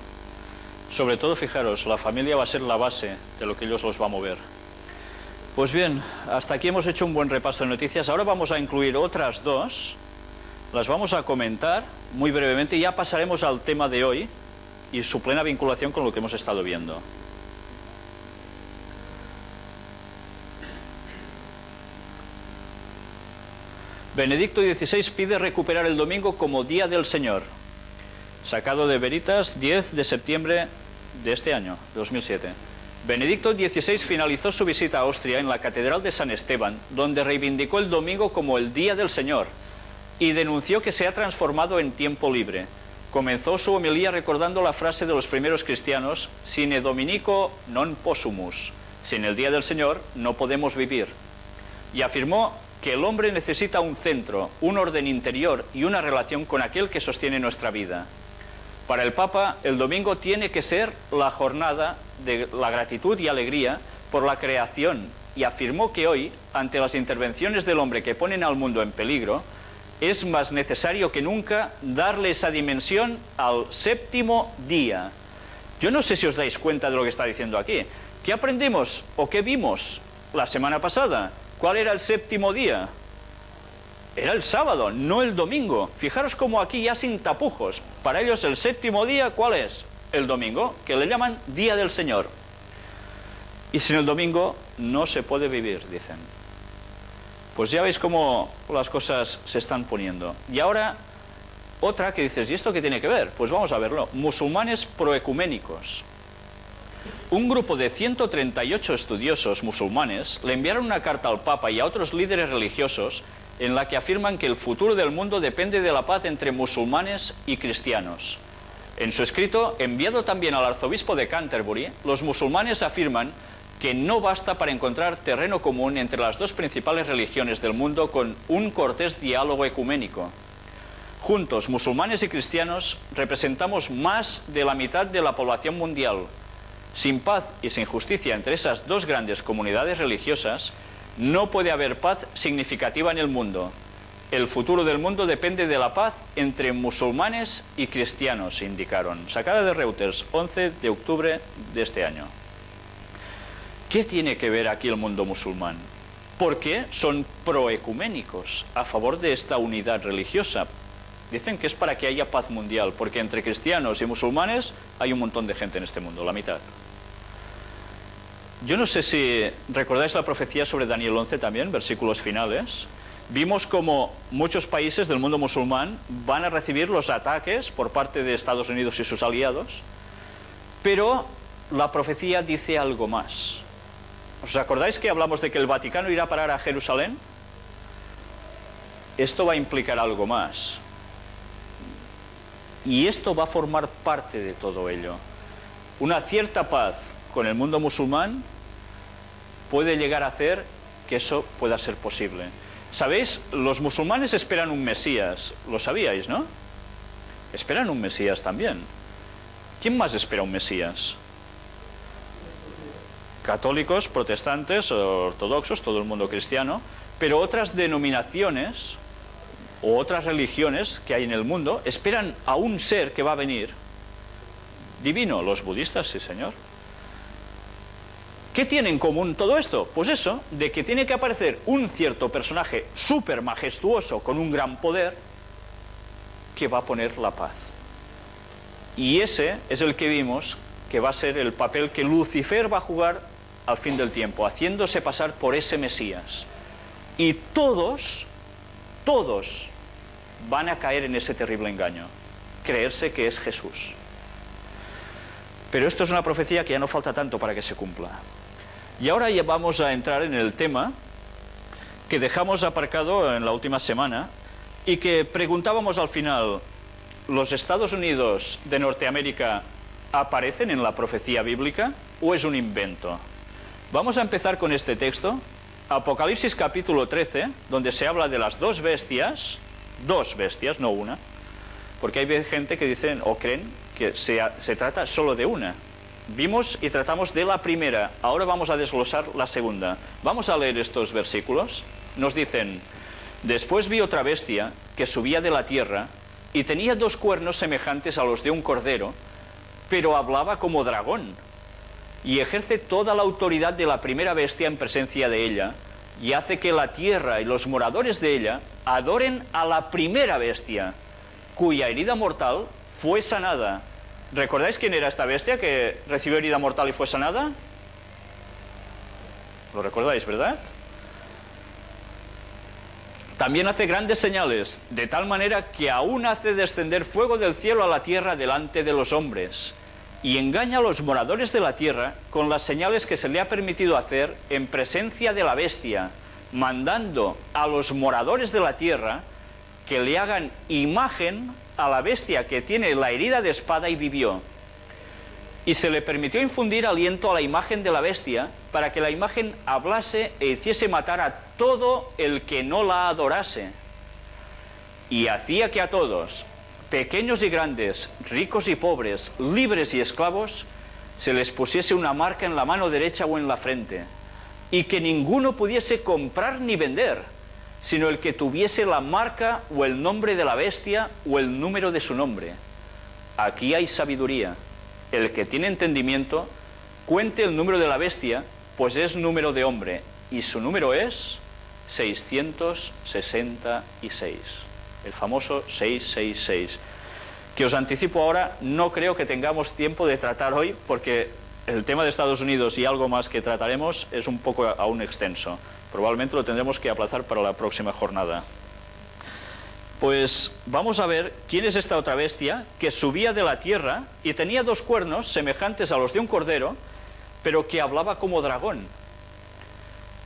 Sobre todo, fijaros, la familia va a ser la base de lo que ellos los va a mover. Pues bien, hasta aquí hemos hecho un buen repaso de noticias. Ahora vamos a incluir otras dos, las vamos a comentar muy brevemente y ya pasaremos al tema de hoy y su plena vinculación con lo que hemos estado viendo. Benedicto XVI pide recuperar el domingo como Día del Señor, sacado de Veritas, 10 de septiembre de este año, 2007. Benedicto XVI finalizó su visita a Austria en la Catedral de San Esteban, donde reivindicó el domingo como el Día del Señor y denunció que se ha transformado en tiempo libre. Comenzó su homilía recordando la frase de los primeros cristianos, sine dominico non possumus, sin el Día del Señor no podemos vivir, y afirmó que el hombre necesita un centro, un orden interior y una relación con aquel que sostiene nuestra vida. Para el Papa, el domingo tiene que ser la jornada de la gratitud y alegría por la creación, y afirmó que hoy, ante las intervenciones del hombre que ponen al mundo en peligro, es más necesario que nunca darle esa dimensión al séptimo día. Yo no sé si os dais cuenta de lo que está diciendo aquí. ¿Qué aprendimos o qué vimos la semana pasada? ¿Cuál era el séptimo día? Era el sábado, no el domingo. Fijaros cómo aquí ya sin tapujos. Para ellos el séptimo día, ¿cuál es? el domingo, que le llaman Día del Señor. Y sin el domingo no se puede vivir, dicen. Pues ya veis cómo las cosas se están poniendo. Y ahora, otra que dices, ¿y esto qué tiene que ver? Pues vamos a verlo. Musulmanes proecuménicos. Un grupo de 138 estudiosos musulmanes le enviaron una carta al Papa y a otros líderes religiosos en la que afirman que el futuro del mundo depende de la paz entre musulmanes y cristianos. En su escrito, enviado también al arzobispo de Canterbury, los musulmanes afirman que no basta para encontrar terreno común entre las dos principales religiones del mundo con un cortés diálogo ecuménico. Juntos, musulmanes y cristianos, representamos más de la mitad de la población mundial. Sin paz y sin justicia entre esas dos grandes comunidades religiosas, no puede haber paz significativa en el mundo. El futuro del mundo depende de la paz entre musulmanes y cristianos, indicaron. Sacada de Reuters, 11 de octubre de este año. ¿Qué tiene que ver aquí el mundo musulmán? ¿Por qué son proecuménicos a favor de esta unidad religiosa? Dicen que es para que haya paz mundial, porque entre cristianos y musulmanes hay un montón de gente en este mundo, la mitad. Yo no sé si recordáis la profecía sobre Daniel 11 también, versículos finales. Vimos como muchos países del mundo musulmán van a recibir los ataques por parte de Estados Unidos y sus aliados, pero la profecía dice algo más. ¿Os acordáis que hablamos de que el Vaticano irá a parar a Jerusalén? Esto va a implicar algo más. Y esto va a formar parte de todo ello. Una cierta paz con el mundo musulmán puede llegar a hacer que eso pueda ser posible. ¿Sabéis? Los musulmanes esperan un Mesías. Lo sabíais, ¿no? Esperan un Mesías también. ¿Quién más espera un Mesías? Católicos, protestantes, ortodoxos, todo el mundo cristiano, pero otras denominaciones o otras religiones que hay en el mundo esperan a un ser que va a venir divino. Los budistas, sí señor. ¿Qué tiene en común todo esto? Pues eso, de que tiene que aparecer un cierto personaje súper majestuoso con un gran poder que va a poner la paz. Y ese es el que vimos que va a ser el papel que Lucifer va a jugar al fin del tiempo, haciéndose pasar por ese Mesías. Y todos van a caer en ese terrible engaño, creerse que es Jesús. Pero esto es una profecía que ya no falta tanto para que se cumpla. Y ahora ya vamos a entrar en el tema que dejamos aparcado en la última semana y que preguntábamos al final, ¿los Estados Unidos de Norteamérica aparecen en la profecía bíblica o es un invento? Vamos a empezar con este texto, Apocalipsis capítulo 13, donde se habla de las dos bestias, no una, porque hay gente que dicen o creen que se trata solo de una. Vimos y tratamos de la primera, ahora vamos a desglosar la segunda. Vamos a leer estos versículos. Nos dicen: después vi otra bestia que subía de la tierra y tenía dos cuernos semejantes a los de un cordero, pero hablaba como dragón, y ejerce toda la autoridad de la primera bestia en presencia de ella, y hace que la tierra y los moradores de ella adoren a la primera bestia, cuya herida mortal fue sanada. ¿Recordáis quién era esta bestia que recibió herida mortal y fue sanada? ¿Lo recordáis, verdad? También hace grandes señales, de tal manera que aún hace descender fuego del cielo a la tierra delante de los hombres, y engaña a los moradores de la tierra con las señales que se le ha permitido hacer en presencia de la bestia, mandando a los moradores de la tierra que le hagan imagen a la bestia que tiene la herida de espada y vivió. Y se le permitió infundir aliento a la imagen de la bestia para que la imagen hablase e hiciese matar a todo el que no la adorase. Y hacía que a todos, pequeños y grandes, ricos y pobres, libres y esclavos, se les pusiese una marca en la mano derecha o en la frente, y que ninguno pudiese comprar ni vender, sino el que tuviese la marca o el nombre de la bestia o el número de su nombre. Aquí hay sabiduría. El que tiene entendimiento, cuente el número de la bestia, pues es número de hombre, y su número es 666, el famoso 666. que os anticipo ahora, no creo que tengamos tiempo de tratar hoy, porque el tema de Estados Unidos y algo más que trataremos es un poco aún extenso. Probablemente lo tendremos que aplazar para la próxima jornada. Pues vamos a ver quién es esta otra bestia que subía de la tierra y tenía 2 cuernos semejantes a los de un cordero, pero que hablaba como dragón.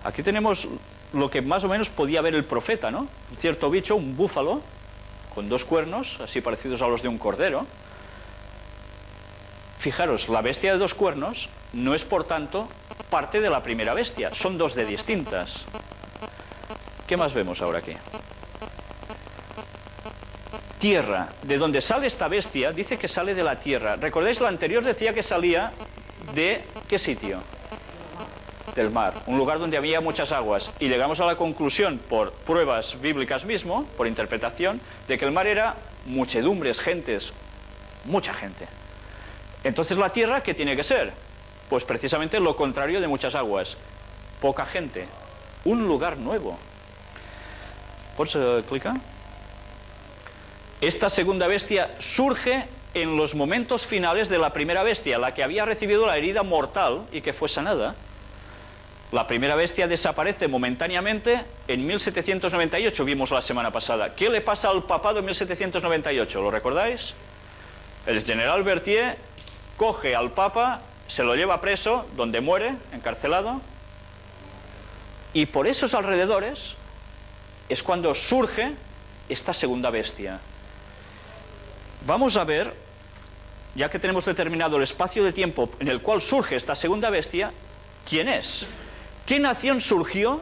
Aquí tenemos lo que más o menos podía ver el profeta, ¿no? Un cierto bicho, un búfalo, con 2 cuernos, así parecidos a los de un cordero. Fijaros, la bestia de 2 cuernos no es, por tanto, parte de la primera bestia, son 2 de distintas. ¿Qué más vemos ahora aquí? Tierra, de donde sale esta bestia, dice que sale de la tierra. ¿Recordáis? La anterior decía que salía de ¿qué sitio? Del mar, un lugar donde había muchas aguas. Y llegamos a la conclusión, por pruebas bíblicas mismo, por interpretación, de que el mar era muchedumbres, gentes, mucha gente. Entonces la tierra, ¿qué tiene que ser? Pues precisamente lo contrario de muchas aguas, poca gente, un lugar nuevo. ¿Puedes clicar? Esta segunda bestia surge en los momentos finales de la primera bestia, la que había recibido la herida mortal y que fue sanada. La primera bestia desaparece momentáneamente en 1798, vimos la semana pasada. ¿Qué le pasa al papado en 1798? ¿Lo recordáis? El general Berthier coge al papa, se lo lleva preso, donde muere, encarcelado, y por esos alrededores es cuando surge esta segunda bestia. Vamos a ver, ya que tenemos determinado el espacio de tiempo en el cual surge esta segunda bestia, ¿quién es? ¿Qué nación surgió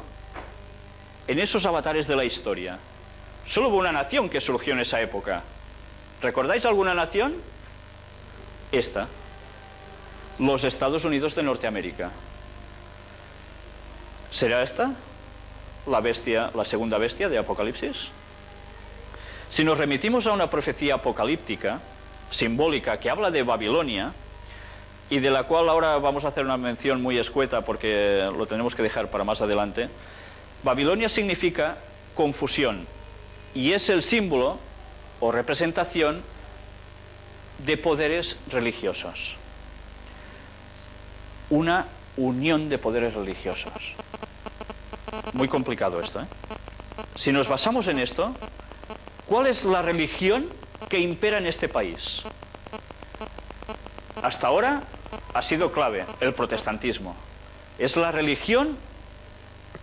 en esos avatares de la historia? Solo hubo una nación que surgió en esa época. ¿Recordáis alguna nación? Esta. Los Estados Unidos de Norteamérica. ¿Será esta la bestia, la segunda bestia de Apocalipsis? Si nos remitimos a una profecía apocalíptica, simbólica, que habla de Babilonia, y de la cual ahora vamos a hacer una mención muy escueta porque lo tenemos que dejar para más adelante, Babilonia significa confusión, y es el símbolo o representación de poderes religiosos. Una unión de poderes religiosos. Muy complicado esto, ¿eh? Si nos basamos en esto, ¿cuál es la religión que impera en este país? Hasta ahora ha sido clave el protestantismo. Es la religión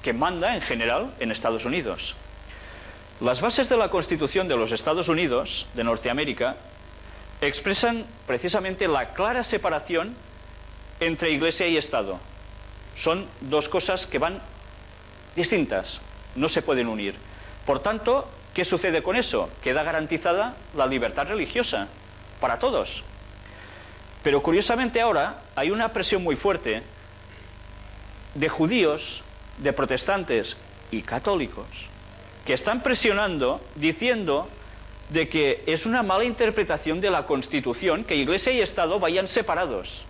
que manda en general en Estados Unidos. Las bases de la Constitución de los Estados Unidos, de Norteamérica, expresan precisamente la clara separación entre Iglesia y Estado. Son 2 cosas que van distintas, no se pueden unir. Por tanto, ¿qué sucede con eso? Queda garantizada la libertad religiosa para todos. Pero curiosamente ahora hay una presión muy fuerte de judíos, de protestantes y católicos que están presionando, diciendo de que es una mala interpretación de la Constitución que Iglesia y Estado vayan separados.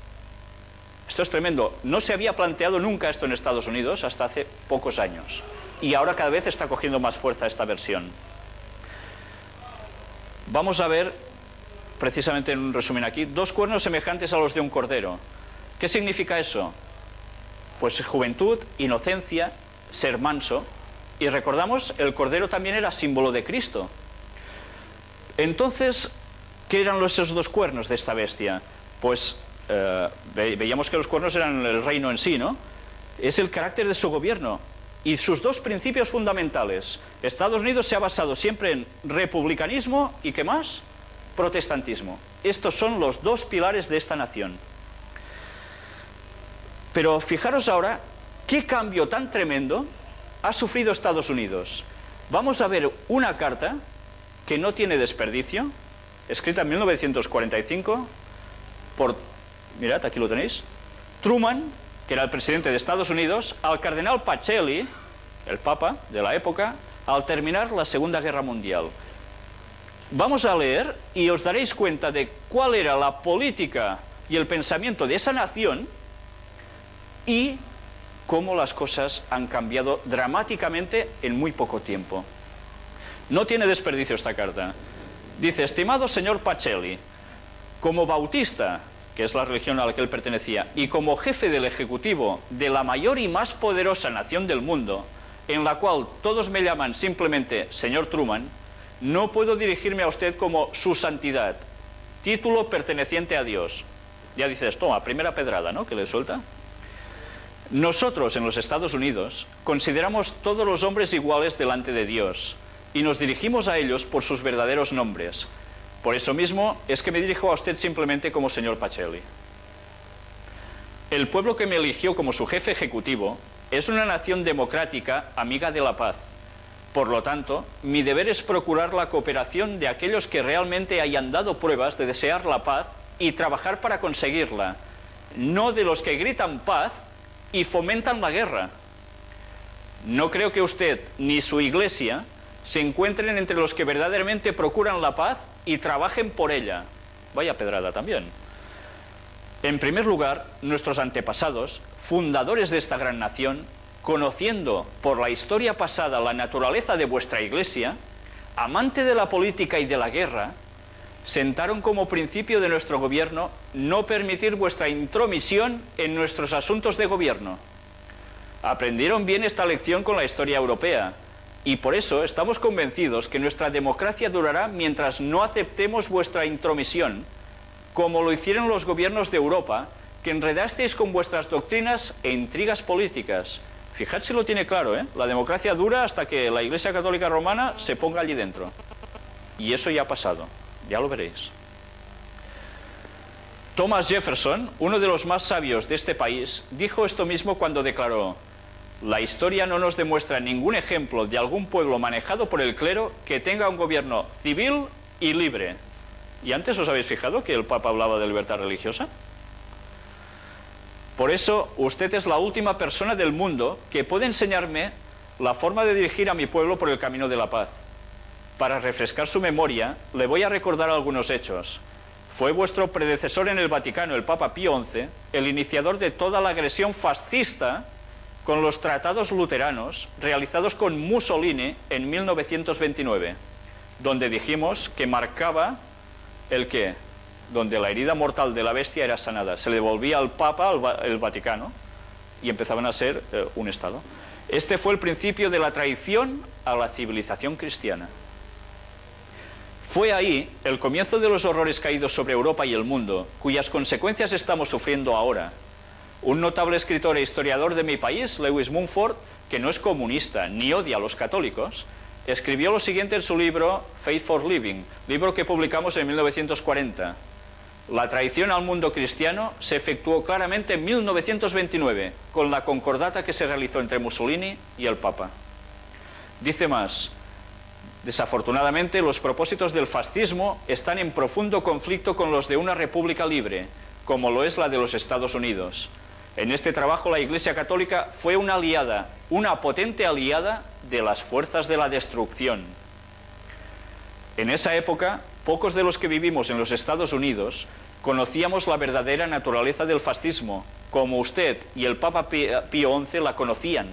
Esto es tremendo. No se había planteado nunca esto en Estados Unidos hasta hace pocos años. Y ahora cada vez está cogiendo más fuerza esta versión. Vamos a ver, precisamente en un resumen aquí, 2 cuernos semejantes a los de un cordero. ¿Qué significa eso? Pues juventud, inocencia, ser manso. Y recordamos, el cordero también era símbolo de Cristo. Entonces, ¿qué eran esos 2 cuernos de esta bestia? Pues veíamos que los cuernos eran el reino en sí, ¿no? Es el carácter de su gobierno y sus 2 principios fundamentales. Estados Unidos se ha basado siempre en republicanismo y ¿qué más? Protestantismo. Estos son los 2 pilares de esta nación. Pero fijaros ahora qué cambio tan tremendo ha sufrido Estados Unidos. Vamos a ver una carta que no tiene desperdicio, escrita en 1945 por, mirad, aquí lo tenéis, Truman, que era el presidente de Estados Unidos, al cardenal Pacelli, el papa de la época, al terminar la Segunda Guerra Mundial. Vamos a leer y os daréis cuenta de cuál era la política y el pensamiento de esa nación y cómo las cosas han cambiado dramáticamente en muy poco tiempo. No tiene desperdicio esta carta. Dice, estimado señor Pacelli, como bautista, que es la religión a la que él pertenecía, y como jefe del ejecutivo de la mayor y más poderosa nación del mundo, en la cual todos me llaman simplemente señor Truman, no puedo dirigirme a usted como su santidad, título perteneciente a Dios. Ya dices, toma, primera pedrada, ¿no?, que le suelta. Nosotros en los Estados Unidos consideramos todos los hombres iguales delante de Dios y nos dirigimos a ellos por sus verdaderos nombres. Por eso mismo es que me dirijo a usted simplemente como señor Pacelli. El pueblo que me eligió como su jefe ejecutivo es una nación democrática, amiga de la paz. Por lo tanto, mi deber es procurar la cooperación de aquellos que realmente hayan dado pruebas de desear la paz y trabajar para conseguirla, no de los que gritan paz y fomentan la guerra. No creo que usted ni su iglesia se encuentren entre los que verdaderamente procuran la paz y trabajen por ella. Vaya pedrada también. En primer lugar, nuestros antepasados, fundadores de esta gran nación, conociendo por la historia pasada la naturaleza de vuestra iglesia, amante de la política y de la guerra, sentaron como principio de nuestro gobierno no permitir vuestra intromisión en nuestros asuntos de gobierno. Aprendieron bien esta lección con la historia europea, y por eso estamos convencidos que nuestra democracia durará mientras no aceptemos vuestra intromisión, como lo hicieron los gobiernos de Europa, que enredasteis con vuestras doctrinas e intrigas políticas. Fijad si lo tiene claro, ¿eh? La democracia dura hasta que la Iglesia Católica Romana se ponga allí dentro. Y eso ya ha pasado, ya lo veréis. Thomas Jefferson, uno de los más sabios de este país, dijo esto mismo cuando declaró: la historia no nos demuestra ningún ejemplo de algún pueblo manejado por el clero que tenga un gobierno civil y libre. ¿Y antes os habéis fijado que el Papa hablaba de libertad religiosa? Por eso, usted es la última persona del mundo que puede enseñarme la forma de dirigir a mi pueblo por el camino de la paz. Para refrescar su memoria, le voy a recordar algunos hechos. Fue vuestro predecesor en el Vaticano, el Papa Pío XI, el iniciador de toda la agresión fascista con los tratados luteranos realizados con Mussolini en 1929, donde dijimos que marcaba el qué, donde la herida mortal de la bestia era sanada. Se le devolvía al Papa el Vaticano y empezaban a ser un Estado. Este fue el principio de la traición a la civilización cristiana. Fue ahí el comienzo de los horrores caídos sobre Europa y el mundo, cuyas consecuencias estamos sufriendo ahora. Un notable escritor e historiador de mi país, Lewis Mumford, que no es comunista ni odia a los católicos, escribió lo siguiente en su libro Faith for Living, libro que publicamos en 1940. La traición al mundo cristiano se efectuó claramente en 1929, con la concordata que se realizó entre Mussolini y el Papa. Dice más: desafortunadamente, los propósitos del fascismo están en profundo conflicto con los de una república libre, como lo es la de los Estados Unidos. En este trabajo la Iglesia Católica fue una aliada, una potente aliada de las fuerzas de la destrucción. En esa época, pocos de los que vivimos en los Estados Unidos conocíamos la verdadera naturaleza del fascismo, como usted y el Papa Pío XI la conocían,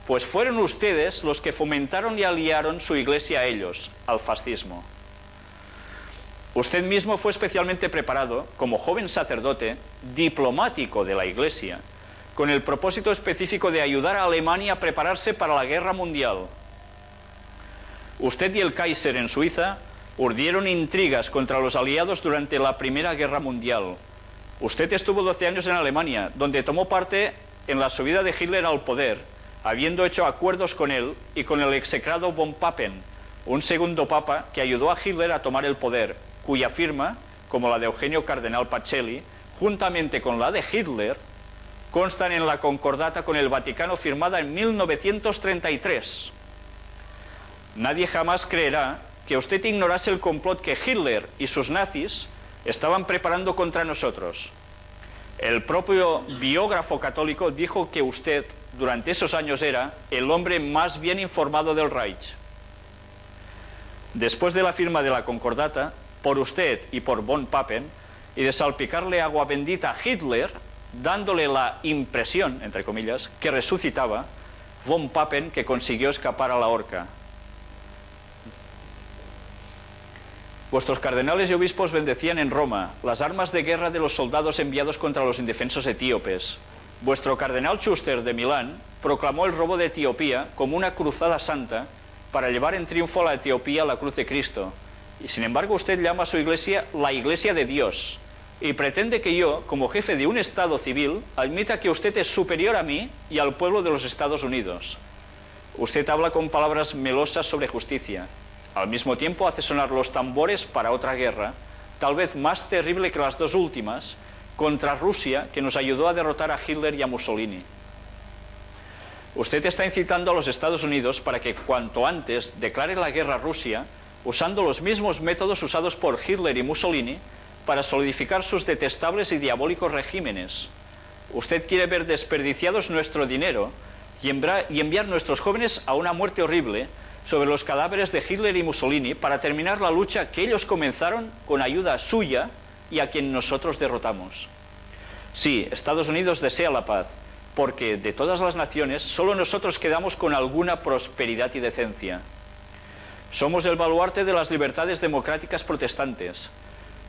pues fueron ustedes los que fomentaron y aliaron su Iglesia a ellos, al fascismo. Usted mismo fue especialmente preparado, como joven sacerdote, diplomático de la Iglesia, con el propósito específico de ayudar a Alemania a prepararse para la guerra mundial. Usted y el Kaiser en Suiza urdieron intrigas contra los aliados durante la Primera Guerra Mundial. Usted estuvo 12 años en Alemania, donde tomó parte en la subida de Hitler al poder, habiendo hecho acuerdos con él y con el execrado von Papen, un segundo papa que ayudó a Hitler a tomar el poder, cuya firma, como la de Eugenio Cardenal Pacelli, juntamente con la de Hitler, constan en la concordata con el Vaticano firmada en 1933. Nadie jamás creerá que usted ignorase el complot que Hitler y sus nazis estaban preparando contra nosotros. El propio biógrafo católico dijo que usted, durante esos años, era el hombre más bien informado del Reich. Después de la firma de la concordata, por usted y por von Papen, y de salpicarle agua bendita a Hitler, dándole la impresión, entre comillas, que resucitaba, von Papen, que consiguió escapar a la horca. Vuestros cardenales y obispos bendecían en Roma las armas de guerra de los soldados enviados contra los indefensos etíopes. Vuestro cardenal Schuster de Milán proclamó el robo de Etiopía como una cruzada santa para llevar en triunfo a la Etiopía a la cruz de Cristo. Y sin embargo usted llama a su iglesia la Iglesia de Dios y pretende que yo, como jefe de un Estado civil, admita que usted es superior a mí y al pueblo de los Estados Unidos. Usted habla con palabras melosas sobre justicia. Al mismo tiempo hace sonar los tambores para otra guerra, tal vez más terrible que las dos últimas, contra Rusia, que nos ayudó a derrotar a Hitler y a Mussolini. Usted está incitando a los Estados Unidos para que cuanto antes declare la guerra a Rusia, usando los mismos métodos usados por Hitler y Mussolini para solidificar sus detestables y diabólicos regímenes. Usted quiere ver desperdiciados nuestro dinero y enviar nuestros jóvenes a una muerte horrible sobre los cadáveres de Hitler y Mussolini para terminar la lucha que ellos comenzaron con ayuda suya y a quien nosotros derrotamos. Sí, Estados Unidos desea la paz, porque de todas las naciones solo nosotros quedamos con alguna prosperidad y decencia. Somos el baluarte de las libertades democráticas protestantes.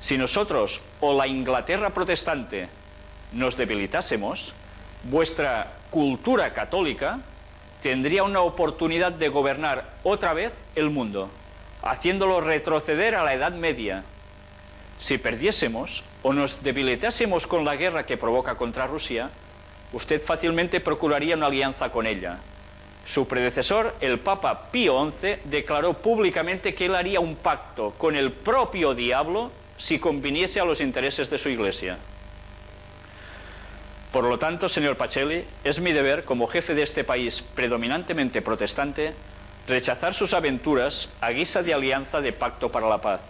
Si nosotros o la Inglaterra protestante nos debilitásemos, vuestra cultura católica tendría una oportunidad de gobernar otra vez el mundo, haciéndolo retroceder a la Edad Media. Si perdiésemos o nos debilitásemos con la guerra que provoca contra Rusia, usted fácilmente procuraría una alianza con ella. Su predecesor, el Papa Pío XI, declaró públicamente que él haría un pacto con el propio diablo si conviniese a los intereses de su Iglesia. Por lo tanto, señor Pacelli, es mi deber, como jefe de este país predominantemente protestante, rechazar sus aventuras a guisa de alianza de pacto para la paz.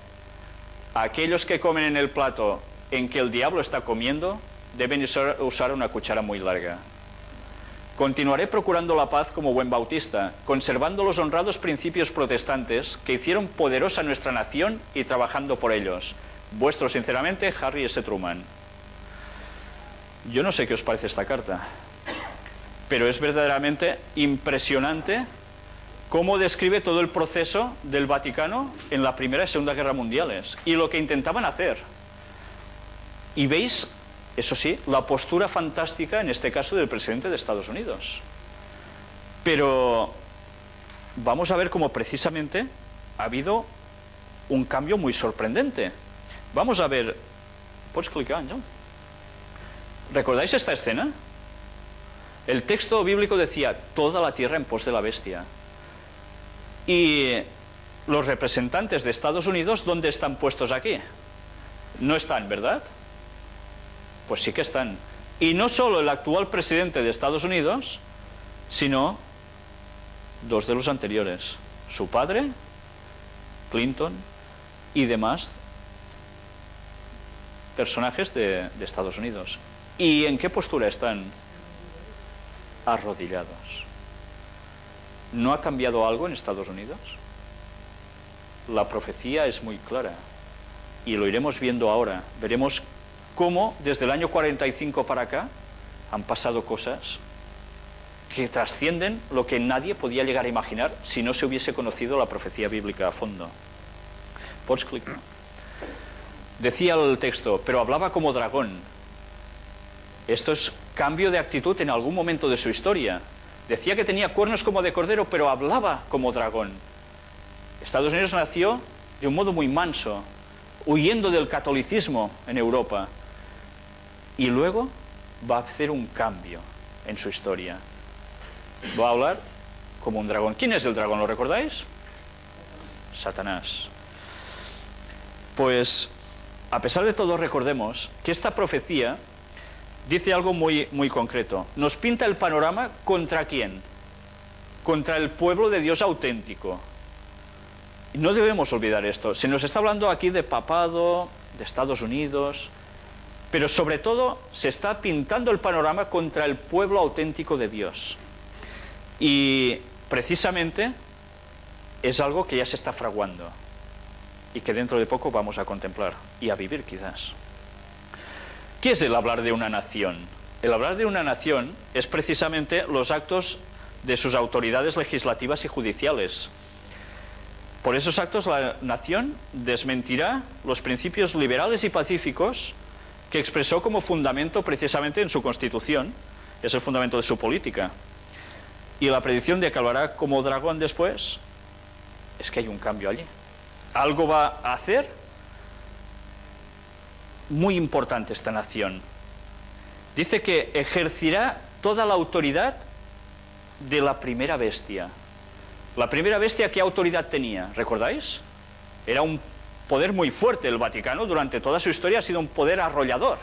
Aquellos que comen en el plato en que el diablo está comiendo deben usar una cuchara muy larga. Continuaré procurando la paz como buen bautista, conservando los honrados principios protestantes que hicieron poderosa nuestra nación y trabajando por ellos. Vuestro sinceramente, Harry S. Truman. Yo no sé qué os parece esta carta, pero es verdaderamente impresionante cómo describe todo el proceso del Vaticano en la Primera y Segunda Guerra Mundiales y lo que intentaban hacer. Y veis, eso sí, la postura fantástica, en este caso, del presidente de Estados Unidos. Pero vamos a ver cómo precisamente ha habido un cambio muy sorprendente. Vamos a ver... ¿Puedes clicar, Ángel? ¿Recordáis esta escena? El texto bíblico decía, toda la tierra en pos de la bestia. Y los representantes de Estados Unidos, ¿dónde están puestos aquí? No están, ¿verdad? Pues sí que están. Y no solo el actual presidente de Estados Unidos, sino dos de los anteriores. Su padre, Clinton, y demás personajes de Estados Unidos. ¿Y en qué postura están? Arrodillados. ¿No ha cambiado algo en Estados Unidos? La profecía es muy clara y lo iremos viendo ahora. Veremos cómo desde el año 45 para acá han pasado cosas que trascienden lo que nadie podía llegar a imaginar si no se hubiese conocido la profecía bíblica a fondo. ¿Puedes clicar? Decía el texto, pero hablaba como dragón. Esto es cambio de actitud en algún momento de su historia. Decía que tenía cuernos como de cordero, pero hablaba como dragón. Estados Unidos nació de un modo muy manso, huyendo del catolicismo en Europa. Y luego va a hacer un cambio en su historia. Va a hablar como un dragón. ¿Quién es el dragón? ¿Lo recordáis? Satanás. Pues, a pesar de todo, recordemos que esta profecía dice algo muy concreto. Nos pinta el panorama ¿contra quién? Contra el pueblo de Dios auténtico. Y no debemos olvidar esto. Se nos está hablando aquí de papado, de Estados Unidos, pero sobre todo se está pintando el panorama contra el pueblo auténtico de Dios. Y precisamente es algo que ya se está fraguando y que dentro de poco vamos a contemplar y a vivir quizás. ¿Qué es el hablar de una nación? El hablar de una nación es precisamente los actos de sus autoridades legislativas y judiciales. Por esos actos la nación desmentirá los principios liberales y pacíficos que expresó como fundamento precisamente en su Constitución, es el fundamento de su política. Y la predicción de que acabará como dragón después, es que hay un cambio allí. Algo va a hacer muy importante esta nación. Dice que ejercerá toda la autoridad de la primera bestia. La primera bestia, ¿qué autoridad tenía? ¿Recordáis? Era un poder muy fuerte. El Vaticano durante toda su historia ha sido un poder arrollador.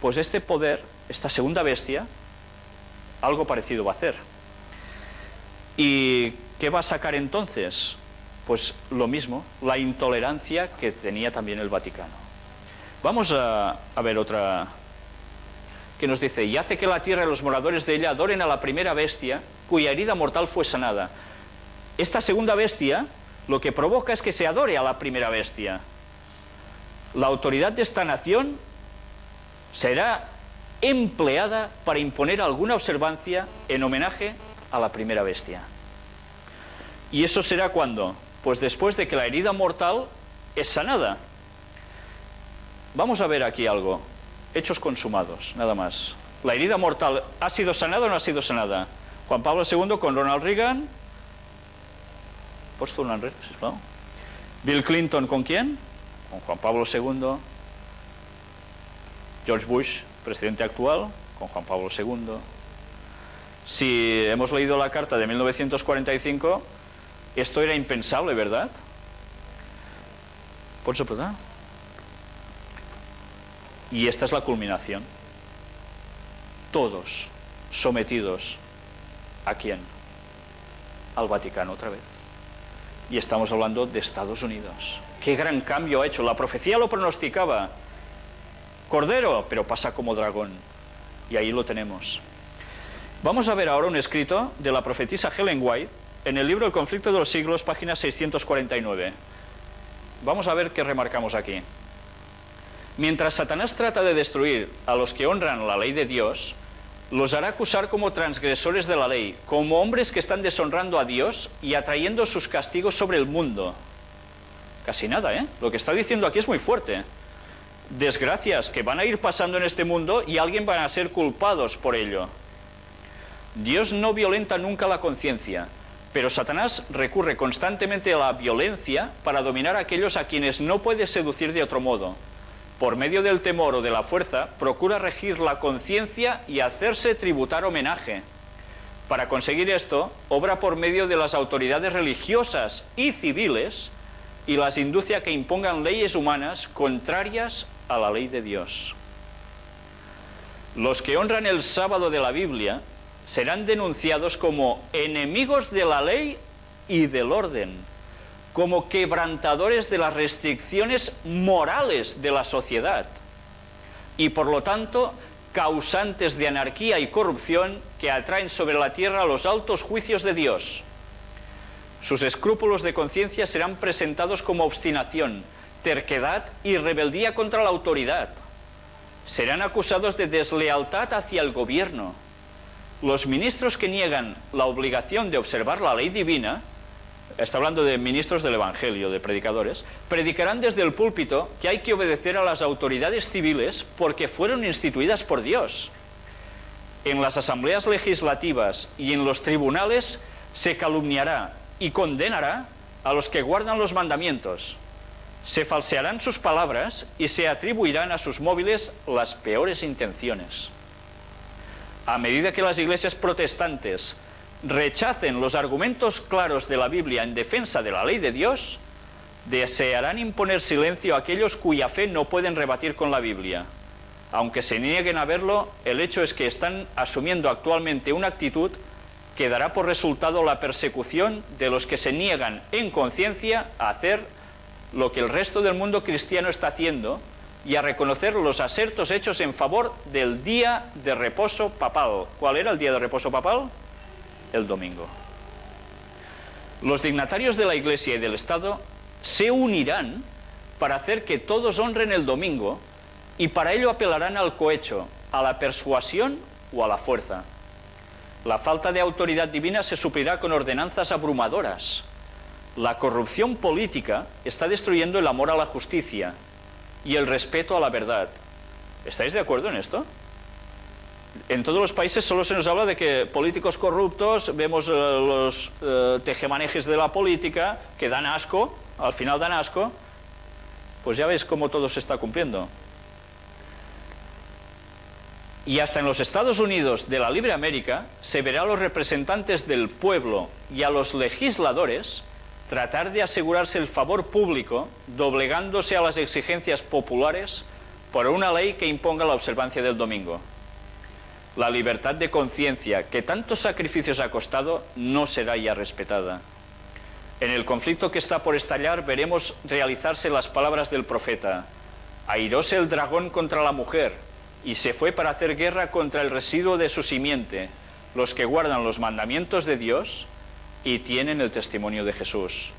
Pues este poder, esta segunda bestia, algo parecido va a hacer. ¿Y qué va a sacar entonces? Pues lo mismo, la intolerancia que tenía también el Vaticano. Vamos a ver otra que nos dice: y hace que la tierra y los moradores de ella adoren a la primera bestia, cuya herida mortal fue sanada. Esta segunda bestia lo que provoca es que se adore a la primera bestia. La autoridad de esta nación será empleada para imponer alguna observancia en homenaje a la primera bestia. ¿Y eso será cuándo? Pues después de que la herida mortal es sanada. Vamos a ver aquí algo. Hechos consumados, nada más. ¿La herida mortal ha sido sanada o no ha sido sanada? Juan Pablo II con Ronald Reagan. ¿Pots tornar enrere, sisplau? Bill Clinton, ¿con quién? Con Juan Pablo II. George Bush, presidente actual, con Juan Pablo II. Si hemos leído la carta de 1945, esto era impensable, ¿verdad? ¿Pots apretar? Y esta es la culminación. Todos sometidos ¿a quién? Al Vaticano otra vez. Y estamos hablando de Estados Unidos. ¡Qué gran cambio ha hecho! La profecía lo pronosticaba. Cordero, pero pasa como dragón. Y ahí lo tenemos. Vamos a ver ahora un escrito de la profetisa Ellen White en el libro El conflicto de los siglos, página 649. Vamos a ver qué remarcamos aquí. Mientras Satanás trata de destruir a los que honran la ley de Dios, los hará acusar como transgresores de la ley, como hombres que están deshonrando a Dios y atrayendo sus castigos sobre el mundo. Casi nada, ¿eh? Lo que está diciendo aquí es muy fuerte. Desgracias que van a ir pasando en este mundo y alguien van a ser culpados por ello. Dios no violenta nunca la conciencia, pero Satanás recurre constantemente a la violencia para dominar a aquellos a quienes no puede seducir de otro modo. Por medio del temor o de la fuerza, procura regir la conciencia y hacerse tributar homenaje. Para conseguir esto, obra por medio de las autoridades religiosas y civiles y las induce a que impongan leyes humanas contrarias a la ley de Dios. Los que honran el sábado de la Biblia serán denunciados como enemigos de la ley y del orden, como quebrantadores de las restricciones morales de la sociedad y por lo tanto causantes de anarquía y corrupción que atraen sobre la tierra los altos juicios de Dios. Sus escrúpulos de conciencia serán presentados como obstinación, terquedad y rebeldía contra la autoridad. Serán acusados de deslealtad hacia el gobierno. Los ministros que niegan la obligación de observar la ley divina, está hablando de ministros del Evangelio, de predicadores, predicarán desde el púlpito que hay que obedecer a las autoridades civiles porque fueron instituidas por Dios. En las asambleas legislativas y en los tribunales se calumniará y condenará a los que guardan los mandamientos. Se falsearán sus palabras y se atribuirán a sus móviles las peores intenciones. A medida que las iglesias protestantes rechacen los argumentos claros de la Biblia en defensa de la ley de Dios, desearán imponer silencio a aquellos cuya fe no pueden rebatir con la Biblia. Aunque se nieguen a verlo, el hecho es que están asumiendo actualmente una actitud que dará por resultado la persecución de los que se niegan en conciencia a hacer lo que el resto del mundo cristiano está haciendo y a reconocer los asertos hechos en favor del día de reposo papal. ¿Cuál era el día de reposo papal? El domingo. Los dignatarios de la Iglesia y del Estado se unirán para hacer que todos honren el domingo y para ello apelarán al cohecho, a la persuasión o a la fuerza. La falta de autoridad divina se suplirá con ordenanzas abrumadoras. La corrupción política está destruyendo el amor a la justicia y el respeto a la verdad. ¿Estáis de acuerdo en esto? En todos los países solo se nos habla de que políticos corruptos, vemos los tejemanejes de la política que dan asco, al final dan asco. Pues ya veis cómo todo se está cumpliendo. Y hasta en los Estados Unidos de la libre América se verá a los representantes del pueblo y a los legisladores tratar de asegurarse el favor público doblegándose a las exigencias populares por una ley que imponga la observancia del domingo. La libertad de conciencia que tantos sacrificios ha costado no será ya respetada. En el conflicto que está por estallar veremos realizarse las palabras del profeta: airóse el dragón contra la mujer y se fue para hacer guerra contra el residuo de su simiente, los que guardan los mandamientos de Dios y tienen el testimonio de Jesús.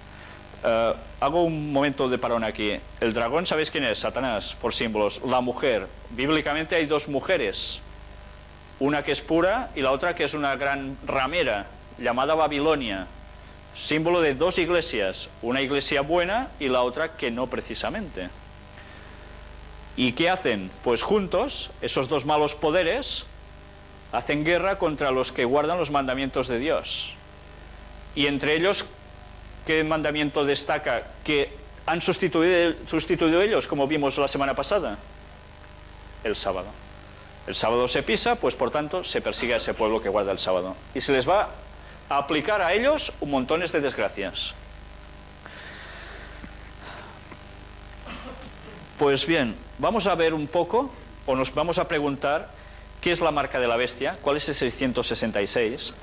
Hago un momento de parón aquí. El dragón, ¿sabéis quién es? Satanás, por símbolos. La mujer. Bíblicamente hay dos mujeres. Una que es pura y la otra que es una gran ramera, llamada Babilonia. Símbolo de dos iglesias. Una iglesia buena y la otra que no precisamente. ¿Y qué hacen? Pues juntos, esos dos malos poderes hacen guerra contra los que guardan los mandamientos de Dios. Y entre ellos, ¿qué mandamiento destaca que han sustituido ellos, como vimos la semana pasada? El sábado. El sábado se pisa, pues por tanto se persigue a ese pueblo que guarda el sábado. Y se les va a aplicar a ellos un montones de desgracias. Pues bien, vamos a ver un poco, o nos vamos a preguntar, ¿qué es la marca de la bestia? ¿Cuál es el 666?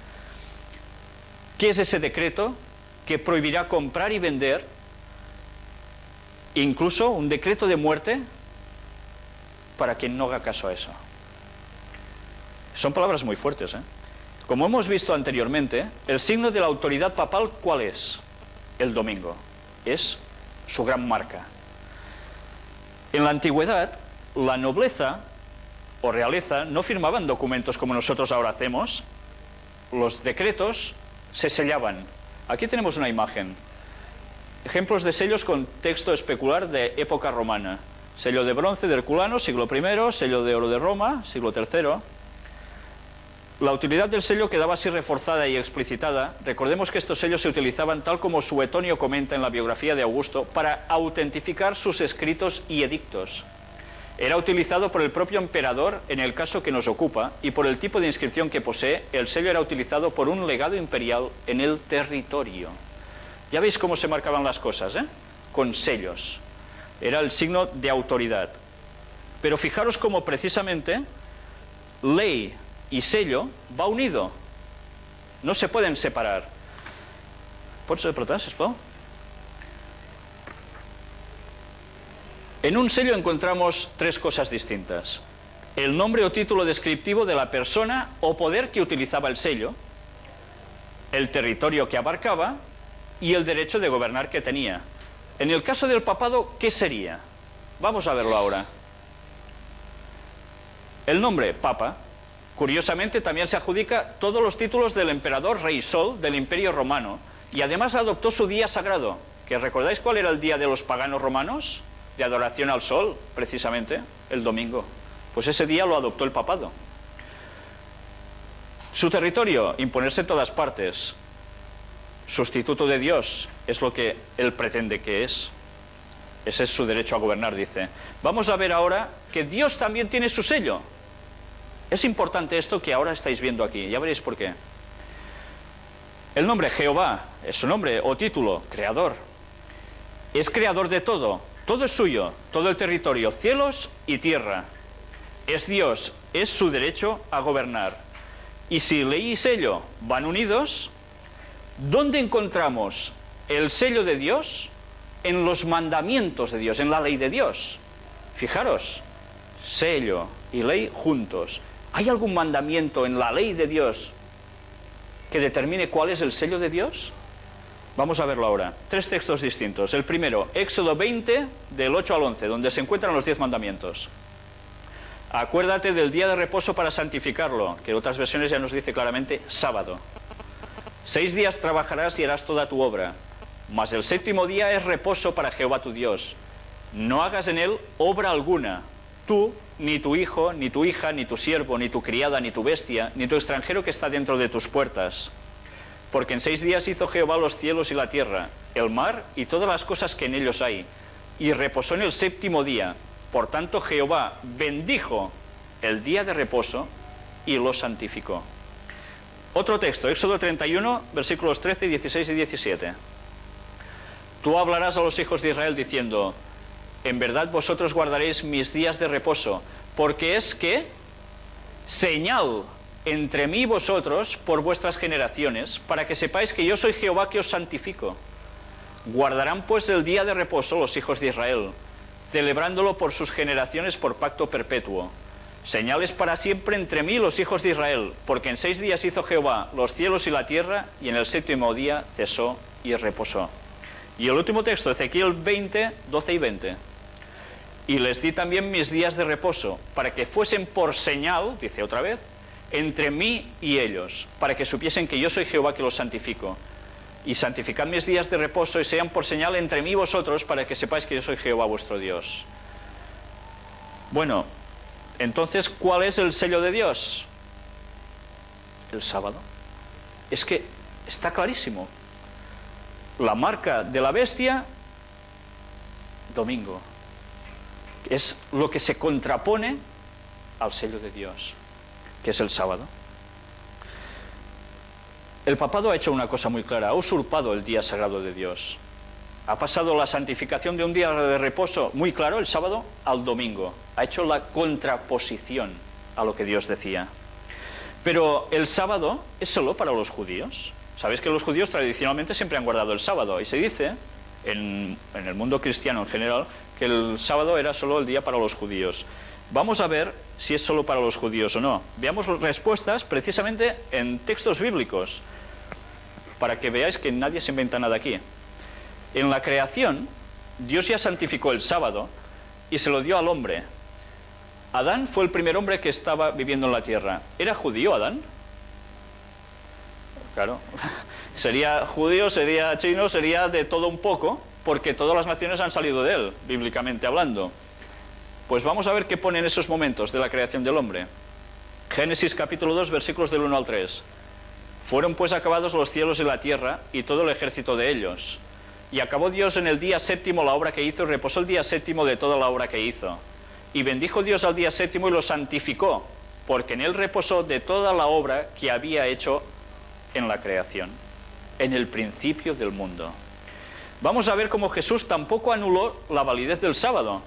¿Qué es ese decreto que prohibirá comprar y vender? Incluso un decreto de muerte para quien no haga caso a eso. Son palabras muy fuertes, ¿eh? Como hemos visto anteriormente, el signo de la autoridad papal, ¿cuál es? El domingo. Es su gran marca. En la antigüedad, la nobleza o realeza no firmaban documentos como nosotros ahora hacemos. Los decretos se sellaban. Aquí tenemos una imagen. Ejemplos de sellos con texto especular de época romana. Sello de bronce de Herculano, siglo I, sello de oro de Roma, siglo III. La utilidad del sello quedaba así reforzada y explicitada. Recordemos que estos sellos se utilizaban, tal como Suetonio comenta en la biografía de Augusto, para autentificar sus escritos y edictos. Era utilizado por el propio emperador en el caso que nos ocupa, y por el tipo de inscripción que posee, el sello era utilizado por un legado imperial en el territorio. Ya veis cómo se marcaban las cosas, ¿eh? Con sellos. Era el signo de autoridad. Pero fijaros cómo precisamente ley y sello va unido. No se pueden separar. ¿Pots apretar, sisplau? En un sello encontramos tres cosas distintas: el nombre o título descriptivo de la persona o poder que utilizaba el sello, el territorio que abarcaba y el derecho de gobernar que tenía. En el caso del papado, ¿qué sería? Vamos a verlo ahora. El nombre, Papa, curiosamente también se adjudica todos los títulos del emperador Rey Sol del Imperio Romano, y además adoptó su día sagrado, que ¿recordáis cuál era el día de los paganos romanos? De adoración al sol, precisamente, el domingo. Pues ese día lo adoptó el papado. Su territorio, imponerse en todas partes. Sustituto de Dios, es lo que él pretende que es. Ese es su derecho a gobernar, dice. Vamos a ver ahora que Dios también tiene su sello. Es importante esto que ahora estáis viendo aquí, ya veréis por qué. El nombre Jehová es su nombre o título, creador. Es creador de todo. Todo es suyo, todo el territorio, cielos y tierra. Es Dios, es su derecho a gobernar. Y si ley y sello van unidos, ¿dónde encontramos el sello de Dios? En los mandamientos de Dios, en la ley de Dios. Fijaros, sello y ley juntos. ¿Hay algún mandamiento en la ley de Dios que determine cuál es el sello de Dios? Vamos a verlo ahora. Tres textos distintos. El primero, Éxodo 20, del 8 al 11, donde se encuentran los 10 mandamientos. Acuérdate del día de reposo para santificarlo, que en otras versiones ya nos dice claramente sábado. 6 días trabajarás y harás toda tu obra. Mas el séptimo día es reposo para Jehová tu Dios. No hagas en él obra alguna, tú, ni tu hijo, ni tu hija, ni tu siervo, ni tu criada, ni tu bestia, ni tu extranjero que está dentro de tus puertas. Porque en 6 días hizo Jehová los cielos y la tierra, el mar y todas las cosas que en ellos hay, y reposó en el séptimo día. Por tanto Jehová bendijo el día de reposo y lo santificó. Otro texto, Éxodo 31, versículos 13, 16 y 17. Tú hablarás a los hijos de Israel diciendo: en verdad vosotros guardaréis mis días de reposo, porque es que señal entre mí y vosotros por vuestras generaciones, para que sepáis que yo soy Jehová que os santifico. Guardarán pues el día de reposo los hijos de Israel, celebrándolo por sus generaciones por pacto perpetuo. Señales para siempre entre mí y los hijos de Israel, porque en 6 días hizo Jehová los cielos y la tierra, y en el séptimo día cesó y reposó. Y el último texto, Ezequiel 20, 12 y 20. Y les di también mis días de reposo, para que fuesen por señal, dice otra vez, entre mí y ellos, para que supiesen que yo soy Jehová que los santifico. Y santificad mis días de reposo y sean por señal entre mí y vosotros, para que sepáis que yo soy Jehová vuestro Dios. Bueno, entonces, ¿cuál es el sello de Dios? El sábado. Es que está clarísimo. La marca de la bestia, domingo. Es lo que se contrapone al sello de Dios, que es el sábado. El papado ha hecho una cosa muy clara, ha usurpado el día sagrado de Dios. Ha pasado la santificación de un día de reposo muy claro, el sábado, al domingo. Ha hecho la contraposición a lo que Dios decía. Pero el sábado es solo para los judíos. Sabéis que los judíos tradicionalmente siempre han guardado el sábado, y se dice, en el mundo cristiano en general, que el sábado era solo el día para los judíos. Vamos a ver si es solo para los judíos o no. Veamos las respuestas precisamente en textos bíblicos, para que veáis que nadie se inventa nada aquí. En la creación, Dios ya santificó el sábado y se lo dio al hombre. Adán fue el primer hombre que estaba viviendo en la tierra. ¿Era judío Adán? Claro, sería judío, sería chino, sería de todo un poco, porque todas las naciones han salido de él, bíblicamente hablando. Pues vamos a ver qué pone en esos momentos de la creación del hombre. Génesis capítulo 2, versículos del 1 al 3. Fueron pues acabados los cielos y la tierra, y todo el ejército de ellos. Y acabó Dios en el día séptimo la obra que hizo, y reposó el día séptimo de toda la obra que hizo. Y bendijo Dios al día séptimo y lo santificó, porque en él reposó de toda la obra que había hecho en la creación, en el principio del mundo. Vamos a ver cómo Jesús tampoco anuló la validez del sábado.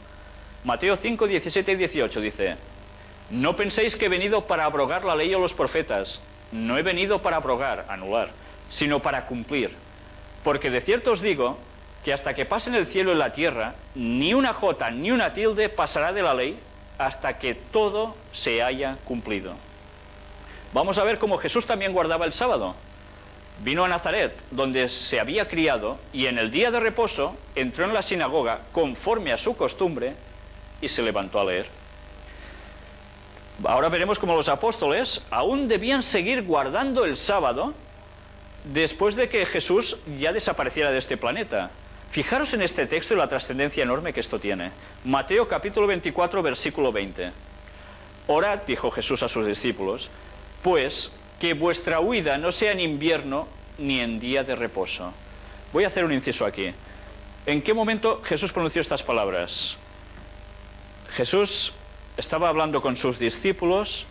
Mateo 5, 17 y 18 dice: no penséis que he venido para abrogar la ley o los profetas. No he venido para abrogar, anular, sino para cumplir. Porque de cierto os digo que hasta que pasen el cielo y la tierra, ni una jota ni una tilde pasará de la ley hasta que todo se haya cumplido. Vamos a ver cómo Jesús también guardaba el sábado. Vino a Nazaret, donde se había criado, y en el día de reposo entró en la sinagoga conforme a su costumbre y se levantó a leer. Ahora veremos cómo los apóstoles aún debían seguir guardando el sábado después de que Jesús ya desapareciera de este planeta. Fijaros en este texto y la trascendencia enorme que esto tiene. Mateo capítulo 24, versículo 20. Orad, dijo Jesús a sus discípulos, pues que vuestra huida no sea en invierno ni en día de reposo. Voy a hacer un inciso aquí. ¿En qué momento Jesús pronunció estas palabras? Jesús estaba hablando con sus discípulos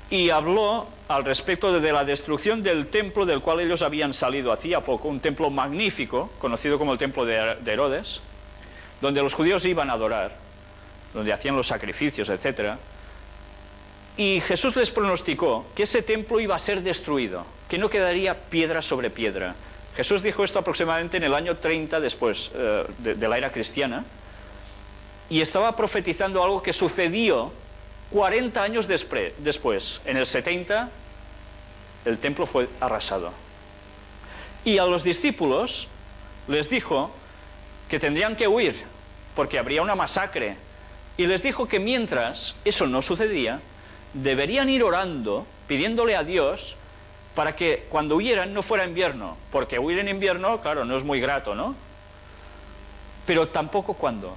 y habló al respecto de la destrucción del templo del cual ellos habían salido hacía poco, un templo magnífico, conocido como el templo de Herodes, donde los judíos iban a adorar, donde hacían los sacrificios, etc. Y Jesús les pronosticó que ese templo iba a ser destruido, que no quedaría piedra sobre piedra. Jesús dijo esto aproximadamente en el año 30 después de la era cristiana, y estaba profetizando algo que sucedió 40 años después. En el 70 el templo fue arrasado. Y a los discípulos les dijo que tendrían que huir porque habría una masacre. Y les dijo que mientras eso no sucedía, deberían ir orando, pidiéndole a Dios para que cuando huyeran no fuera invierno, porque huir en invierno, claro, no es muy grato, ¿no? Pero tampoco cuando,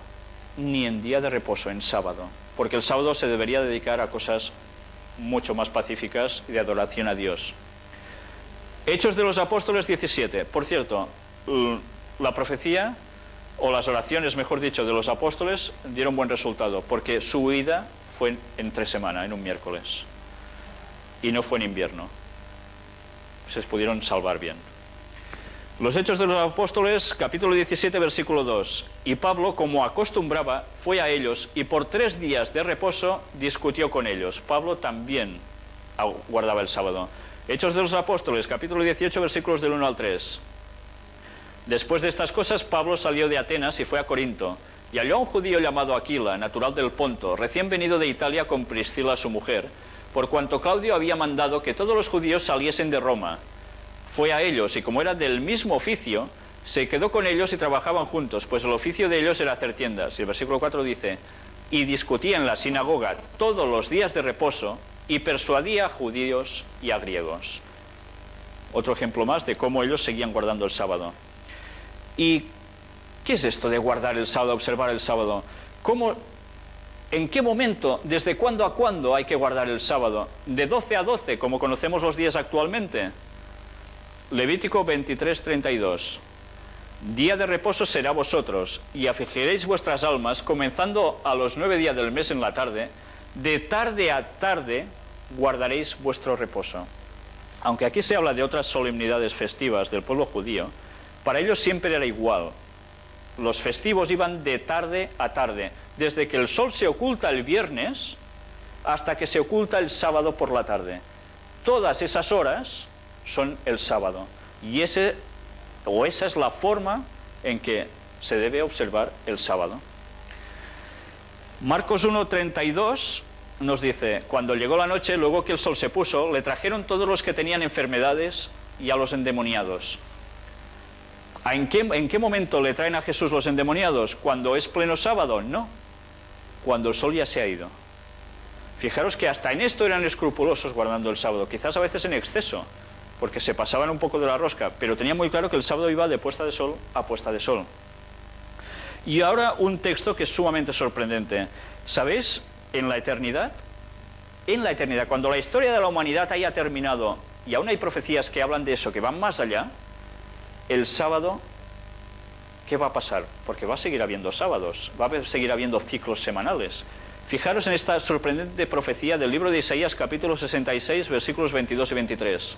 ni en día de reposo, en sábado, porque el sábado se debería dedicar a cosas mucho más pacíficas y de adoración a Dios. Hechos de los Apóstoles 17. Por cierto, la profecía, o las oraciones, mejor dicho, de los apóstoles dieron buen resultado, porque su huida fue entre semana, en un miércoles, y no fue en invierno. Se pudieron salvar bien. Los Hechos de los Apóstoles, capítulo 17, versículo 2. Y Pablo, como acostumbraba, fue a ellos, y por 3 días de reposo discutió con ellos. Pablo también guardaba el sábado. Hechos de los Apóstoles, capítulo 18, versículos del 1 al 3. Después de estas cosas, Pablo salió de Atenas y fue a Corinto, y halló a un judío llamado Aquila, natural del Ponto, recién venido de Italia con Priscila su mujer, por cuanto Claudio había mandado que todos los judíos saliesen de Roma. Fue a ellos, y como era del mismo oficio, se quedó con ellos y trabajaban juntos, pues el oficio de ellos era hacer tiendas. Y el versículo 4 dice, y discutía en la sinagoga todos los días de reposo, y persuadía a judíos y a griegos. Otro ejemplo más de cómo ellos seguían guardando el sábado. ¿Y qué es esto de guardar el sábado, observar el sábado? ¿En qué momento, desde cuándo a cuándo hay que guardar el sábado? ¿De 12 a 12, como conocemos los días actualmente? Levítico 23, 32. Día de reposo será vosotros, y afligiréis vuestras almas, comenzando a los 9 días del mes en la tarde, de tarde a tarde guardaréis vuestro reposo. Aunque aquí se habla de otras solemnidades festivas del pueblo judío, para ellos siempre era igual. Los festivos iban de tarde a tarde, desde que el sol se oculta el viernes hasta que se oculta el sábado por la tarde. Todas esas horas son el sábado, y esa es la forma en que se debe observar el sábado. Marcos 1:32 nos dice, cuando llegó la noche, luego que el sol se puso, le trajeron todos los que tenían enfermedades y a los endemoniados. ¿En qué momento le traen a Jesús los endemoniados? ¿Cuando es pleno sábado? No, cuando el sol ya se ha ido. Fijaros que hasta en esto eran escrupulosos guardando el sábado, quizás a veces en exceso, porque se pasaban un poco de la rosca, pero tenían muy claro que el sábado iba de puesta de sol a puesta de sol. Y ahora un texto que es sumamente sorprendente. ¿Sabéis? En la eternidad, cuando la historia de la humanidad haya terminado, y aún hay profecías que hablan de eso, que van más allá, el sábado, ¿qué va a pasar? Porque va a seguir habiendo sábados, va a seguir habiendo ciclos semanales. Fijaros en esta sorprendente profecía del libro de Isaías, capítulo 66, versículos 22 y 23.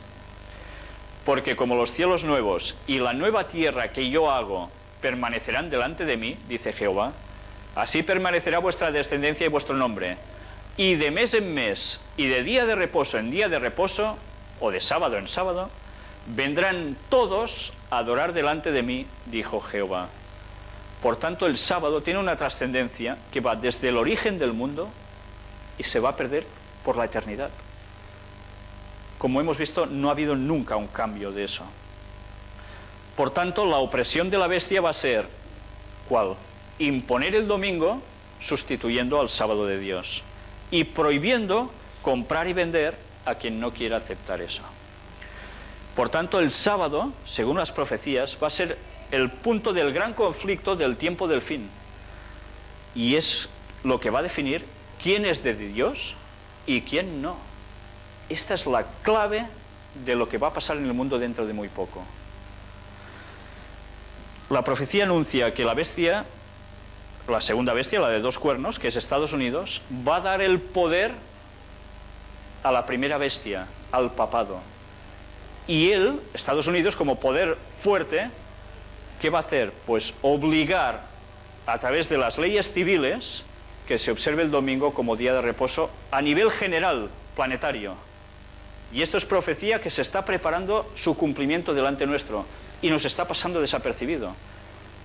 Porque como los cielos nuevos y la nueva tierra que yo hago permanecerán delante de mí, dice Jehová, así permanecerá vuestra descendencia y vuestro nombre. Y de mes en mes, y de día de reposo en día de reposo, o de sábado en sábado, vendrán todos a adorar delante de mí, dijo Jehová. Por tanto, el sábado tiene una trascendencia que va desde el origen del mundo y se va a perder por la eternidad. Como hemos visto, no ha habido nunca un cambio de eso. Por tanto, la opresión de la bestia va a ser, ¿cuál? Imponer el domingo sustituyendo al sábado de Dios y prohibiendo comprar y vender a quien no quiera aceptar eso. Por tanto, el sábado, según las profecías, va a ser el punto del gran conflicto del tiempo del fin. Y es lo que va a definir quién es de Dios y quién no. Esta es la clave de lo que va a pasar en el mundo dentro de muy poco. La profecía anuncia que la bestia, la segunda bestia, la de 2 cuernos, que es Estados Unidos, va a dar el poder a la primera bestia, al papado. Y él, Estados Unidos, como poder fuerte, ¿qué va a hacer? Pues obligar a través de las leyes civiles que se observe el domingo como día de reposo a nivel general, planetario. Y esto es profecía que se está preparando su cumplimiento delante nuestro y nos está pasando desapercibido.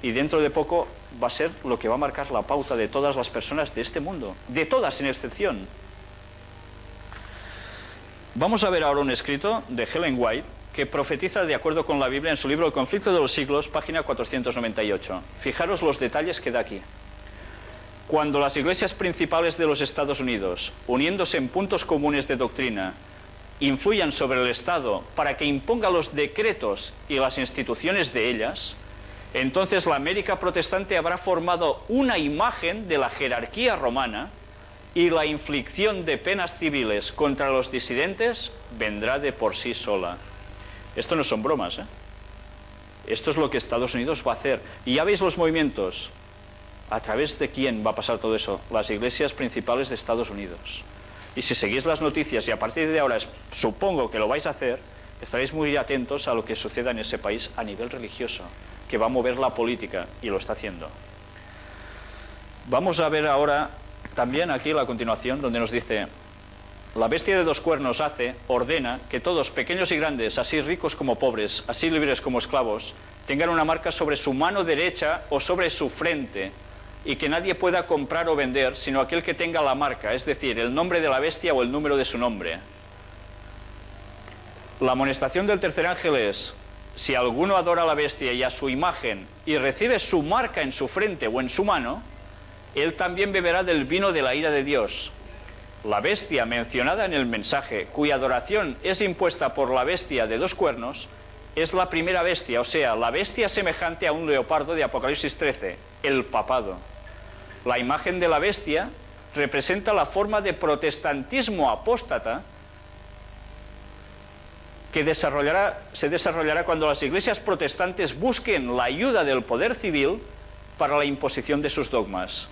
Y dentro de poco va a ser lo que va a marcar la pauta de todas las personas de este mundo, de todas sin excepción. Vamos a ver ahora un escrito de Helen White que profetiza de acuerdo con la Biblia en su libro El conflicto de los siglos, página 498. Fijaros los detalles que da aquí. Cuando las iglesias principales de los Estados Unidos, uniéndose en puntos comunes de doctrina, influyan sobre el Estado para que imponga los decretos y las instituciones de ellas, entonces la América protestante habrá formado una imagen de la jerarquía romana y la inflicción de penas civiles contra los disidentes vendrá de por sí sola. Esto no son bromas, ¿eh? Esto es lo que Estados Unidos va a hacer. Y ya veis los movimientos. ¿A través de quién va a pasar todo eso? Las iglesias principales de Estados Unidos. Y si seguís las noticias, y a partir de ahora supongo que lo vais a hacer, estaréis muy atentos a lo que suceda en ese país a nivel religioso, que va a mover la política, y lo está haciendo. Vamos a ver ahora también aquí la continuación, donde nos dice: la bestia de dos cuernos ordena que todos, pequeños y grandes, así ricos como pobres, así libres como esclavos, tengan una marca sobre su mano derecha o sobre su frente, y que nadie pueda comprar o vender, sino aquel que tenga la marca, es decir, el nombre de la bestia o el número de su nombre. La amonestación del tercer ángel es: si alguno adora a la bestia y a su imagen, y recibe su marca en su frente o en su mano, él también beberá del vino de la ira de Dios. La bestia mencionada en el mensaje, cuya adoración es impuesta por la bestia de dos cuernos, es la primera bestia, o sea, la bestia semejante a un leopardo de Apocalipsis 13, el papado. La imagen de la bestia representa la forma de protestantismo apóstata que se desarrollará cuando las iglesias protestantes busquen la ayuda del poder civil para la imposición de sus dogmas.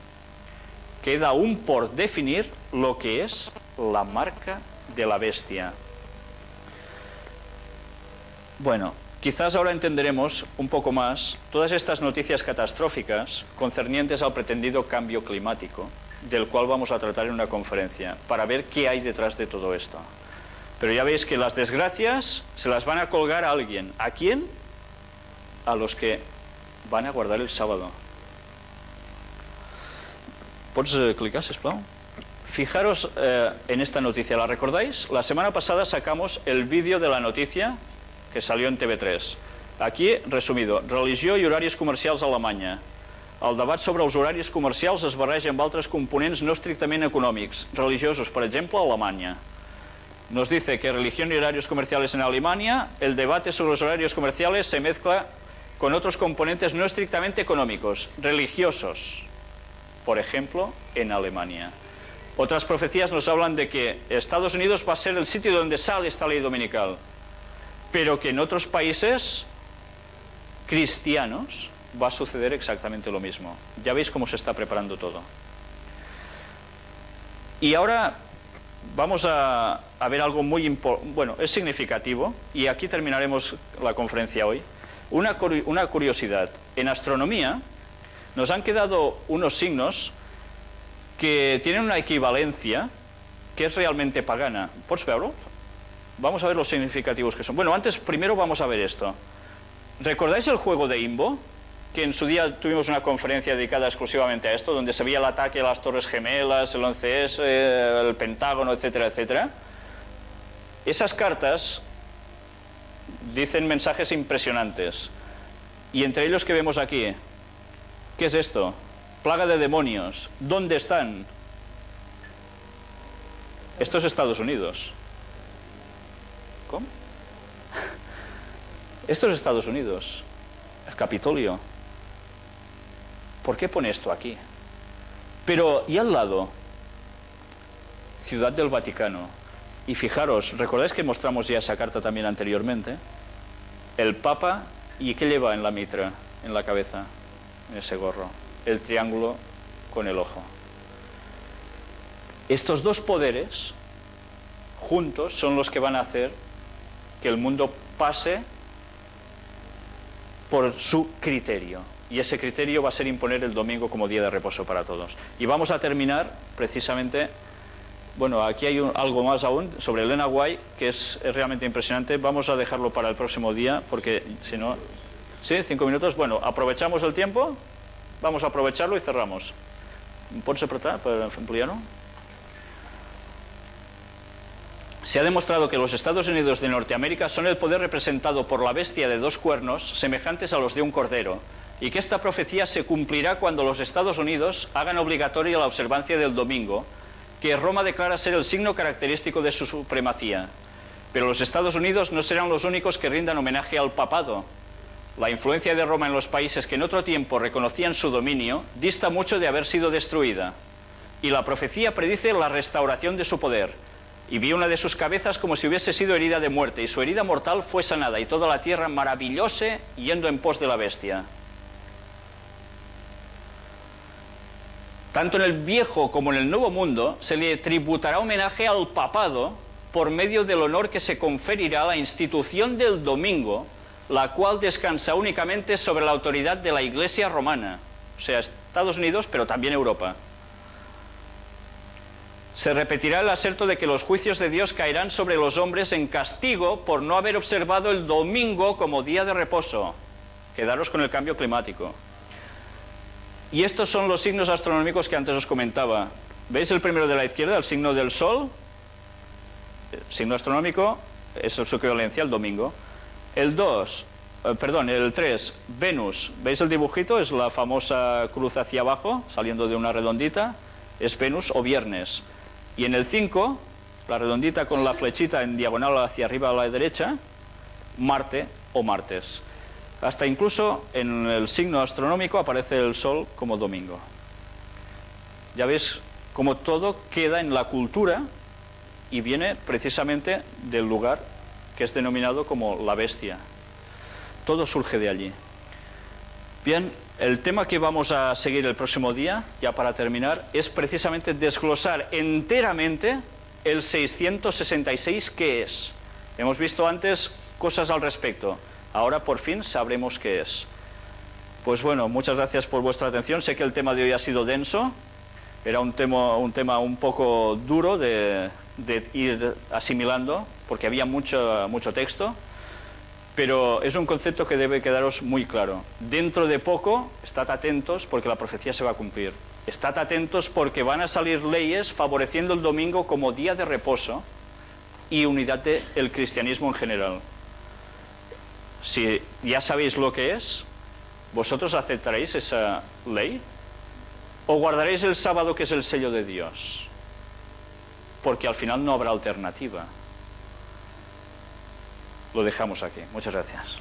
Queda aún por definir lo que es la marca de la bestia. Bueno, quizás ahora entenderemos un poco más todas estas noticias catastróficas concernientes al pretendido cambio climático, del cual vamos a tratar en una conferencia, para ver qué hay detrás de todo esto. Pero ya veis que las desgracias se las van a colgar a alguien. ¿A quién? A los que van a guardar el sábado. ¿Pots clicar, sisplau? Fijaros en esta noticia, ¿la recordáis? La semana pasada sacamos el vídeo de la noticia que salió en TV3. Aquí, resumido: religió i horaris comercials a Alemanya. El debat sobre els horaris comercials es barreja amb altres components no estrictament econòmics, religiosos, por ejemplo, Alemania. Nos dice que religión y horarios comerciales en Alemania, el debate sobre los horarios comerciales se mezcla con otros componentes no estrictamente económicos, religiosos, por ejemplo, en Alemania. Otras profecías nos hablan de que Estados Unidos va a ser el sitio donde sale esta ley dominical, pero que en otros países cristianos va a suceder exactamente lo mismo. Ya veis cómo se está preparando todo. Y ahora vamos a ver algo muy importante, bueno, es significativo, y aquí terminaremos la conferencia hoy. Una curiosidad: en astronomía nos han quedado unos signos que tienen una equivalencia que es realmente pagana. ¿Pots verlo? Vamos a ver los significativos que son. Bueno, primero vamos a ver esto. ¿Recordáis el juego de Imbo? Que en su día tuvimos una conferencia dedicada exclusivamente a esto, donde se veía el ataque a las Torres Gemelas, el 11S, el Pentágono, etcétera, etcétera. Esas cartas dicen mensajes impresionantes. Y entre ellos que vemos aquí, ¿qué es esto? Plaga de demonios. ¿Dónde están? Esto es Estados Unidos. ¿Cómo? Esto es Estados Unidos. El Capitolio. ¿Por qué pone esto aquí? Pero, ¿y al lado? Ciudad del Vaticano. Y fijaros, ¿recordáis que mostramos ya esa carta también anteriormente? El Papa, ¿y qué lleva en la mitra, en la cabeza, en ese gorro? El triángulo con el ojo. Estos dos poderes juntos son los que van a hacer que el mundo pase por su criterio. Y ese criterio va a ser imponer el domingo como día de reposo para todos. Y vamos a terminar precisamente, bueno, aquí hay algo más aún sobre Elena White, que es realmente impresionante. Vamos a dejarlo para el próximo día, porque si no... ¿Sí? 5 minutos. Bueno, aprovechamos el tiempo, vamos a aprovecharlo y cerramos. ¿Pots apretar para ampliarlo? Se ha demostrado que los Estados Unidos de Norteamérica son el poder representado por la bestia de dos cuernos semejantes a los de un cordero, y que esta profecía se cumplirá cuando los Estados Unidos hagan obligatoria la observancia del domingo, que Roma declara ser el signo característico de su supremacía. Pero los Estados Unidos no serán los únicos que rindan homenaje al papado. La influencia de Roma en los países que en otro tiempo reconocían su dominio dista mucho de haber sido destruida. Y la profecía predice la restauración de su poder. Y vio una de sus cabezas como si hubiese sido herida de muerte, y su herida mortal fue sanada, y toda la tierra maravillóse yendo en pos de la bestia. Tanto en el viejo como en el nuevo mundo se le tributará homenaje al papado por medio del honor que se conferirá a la institución del domingo, la cual descansa únicamente sobre la autoridad de la Iglesia romana, o sea, Estados Unidos, pero también Europa. Se repetirá el aserto de que los juicios de Dios caerán sobre los hombres en castigo por no haber observado el domingo como día de reposo. Quedaros con el cambio climático. Y estos son los signos astronómicos que antes os comentaba. ¿Veis el primero de la izquierda, el signo del Sol? El signo astronómico es su equivalencia, el domingo. El 3, Venus. ¿Veis el dibujito? Es la famosa cruz hacia abajo, saliendo de una redondita. Es Venus o viernes. Y en el 5, la redondita con la flechita en diagonal hacia arriba a la derecha, Marte o martes. Hasta incluso en el signo astronómico aparece el Sol como domingo. Ya veis cómo todo queda en la cultura y viene precisamente del lugar que es denominado como la bestia. Todo surge de allí. Bien, el tema que vamos a seguir el próximo día, ya para terminar, es precisamente desglosar enteramente el 666 qué es. Hemos visto antes cosas al respecto. Ahora por fin sabremos qué es. Pues bueno, muchas gracias por vuestra atención. Sé que el tema de hoy ha sido denso. Era un tema un poco duro de ir asimilando, porque había mucho texto. Pero es un concepto que debe quedaros muy claro. Dentro de poco, estad atentos porque la profecía se va a cumplir. Estad atentos porque van a salir leyes favoreciendo el domingo como día de reposo y unidad del cristianismo en general. Si ya sabéis lo que es, ¿vosotros aceptaréis esa ley? ¿O guardaréis el sábado, que es el sello de Dios? Porque al final no habrá alternativa. Lo dejamos aquí. Muchas gracias.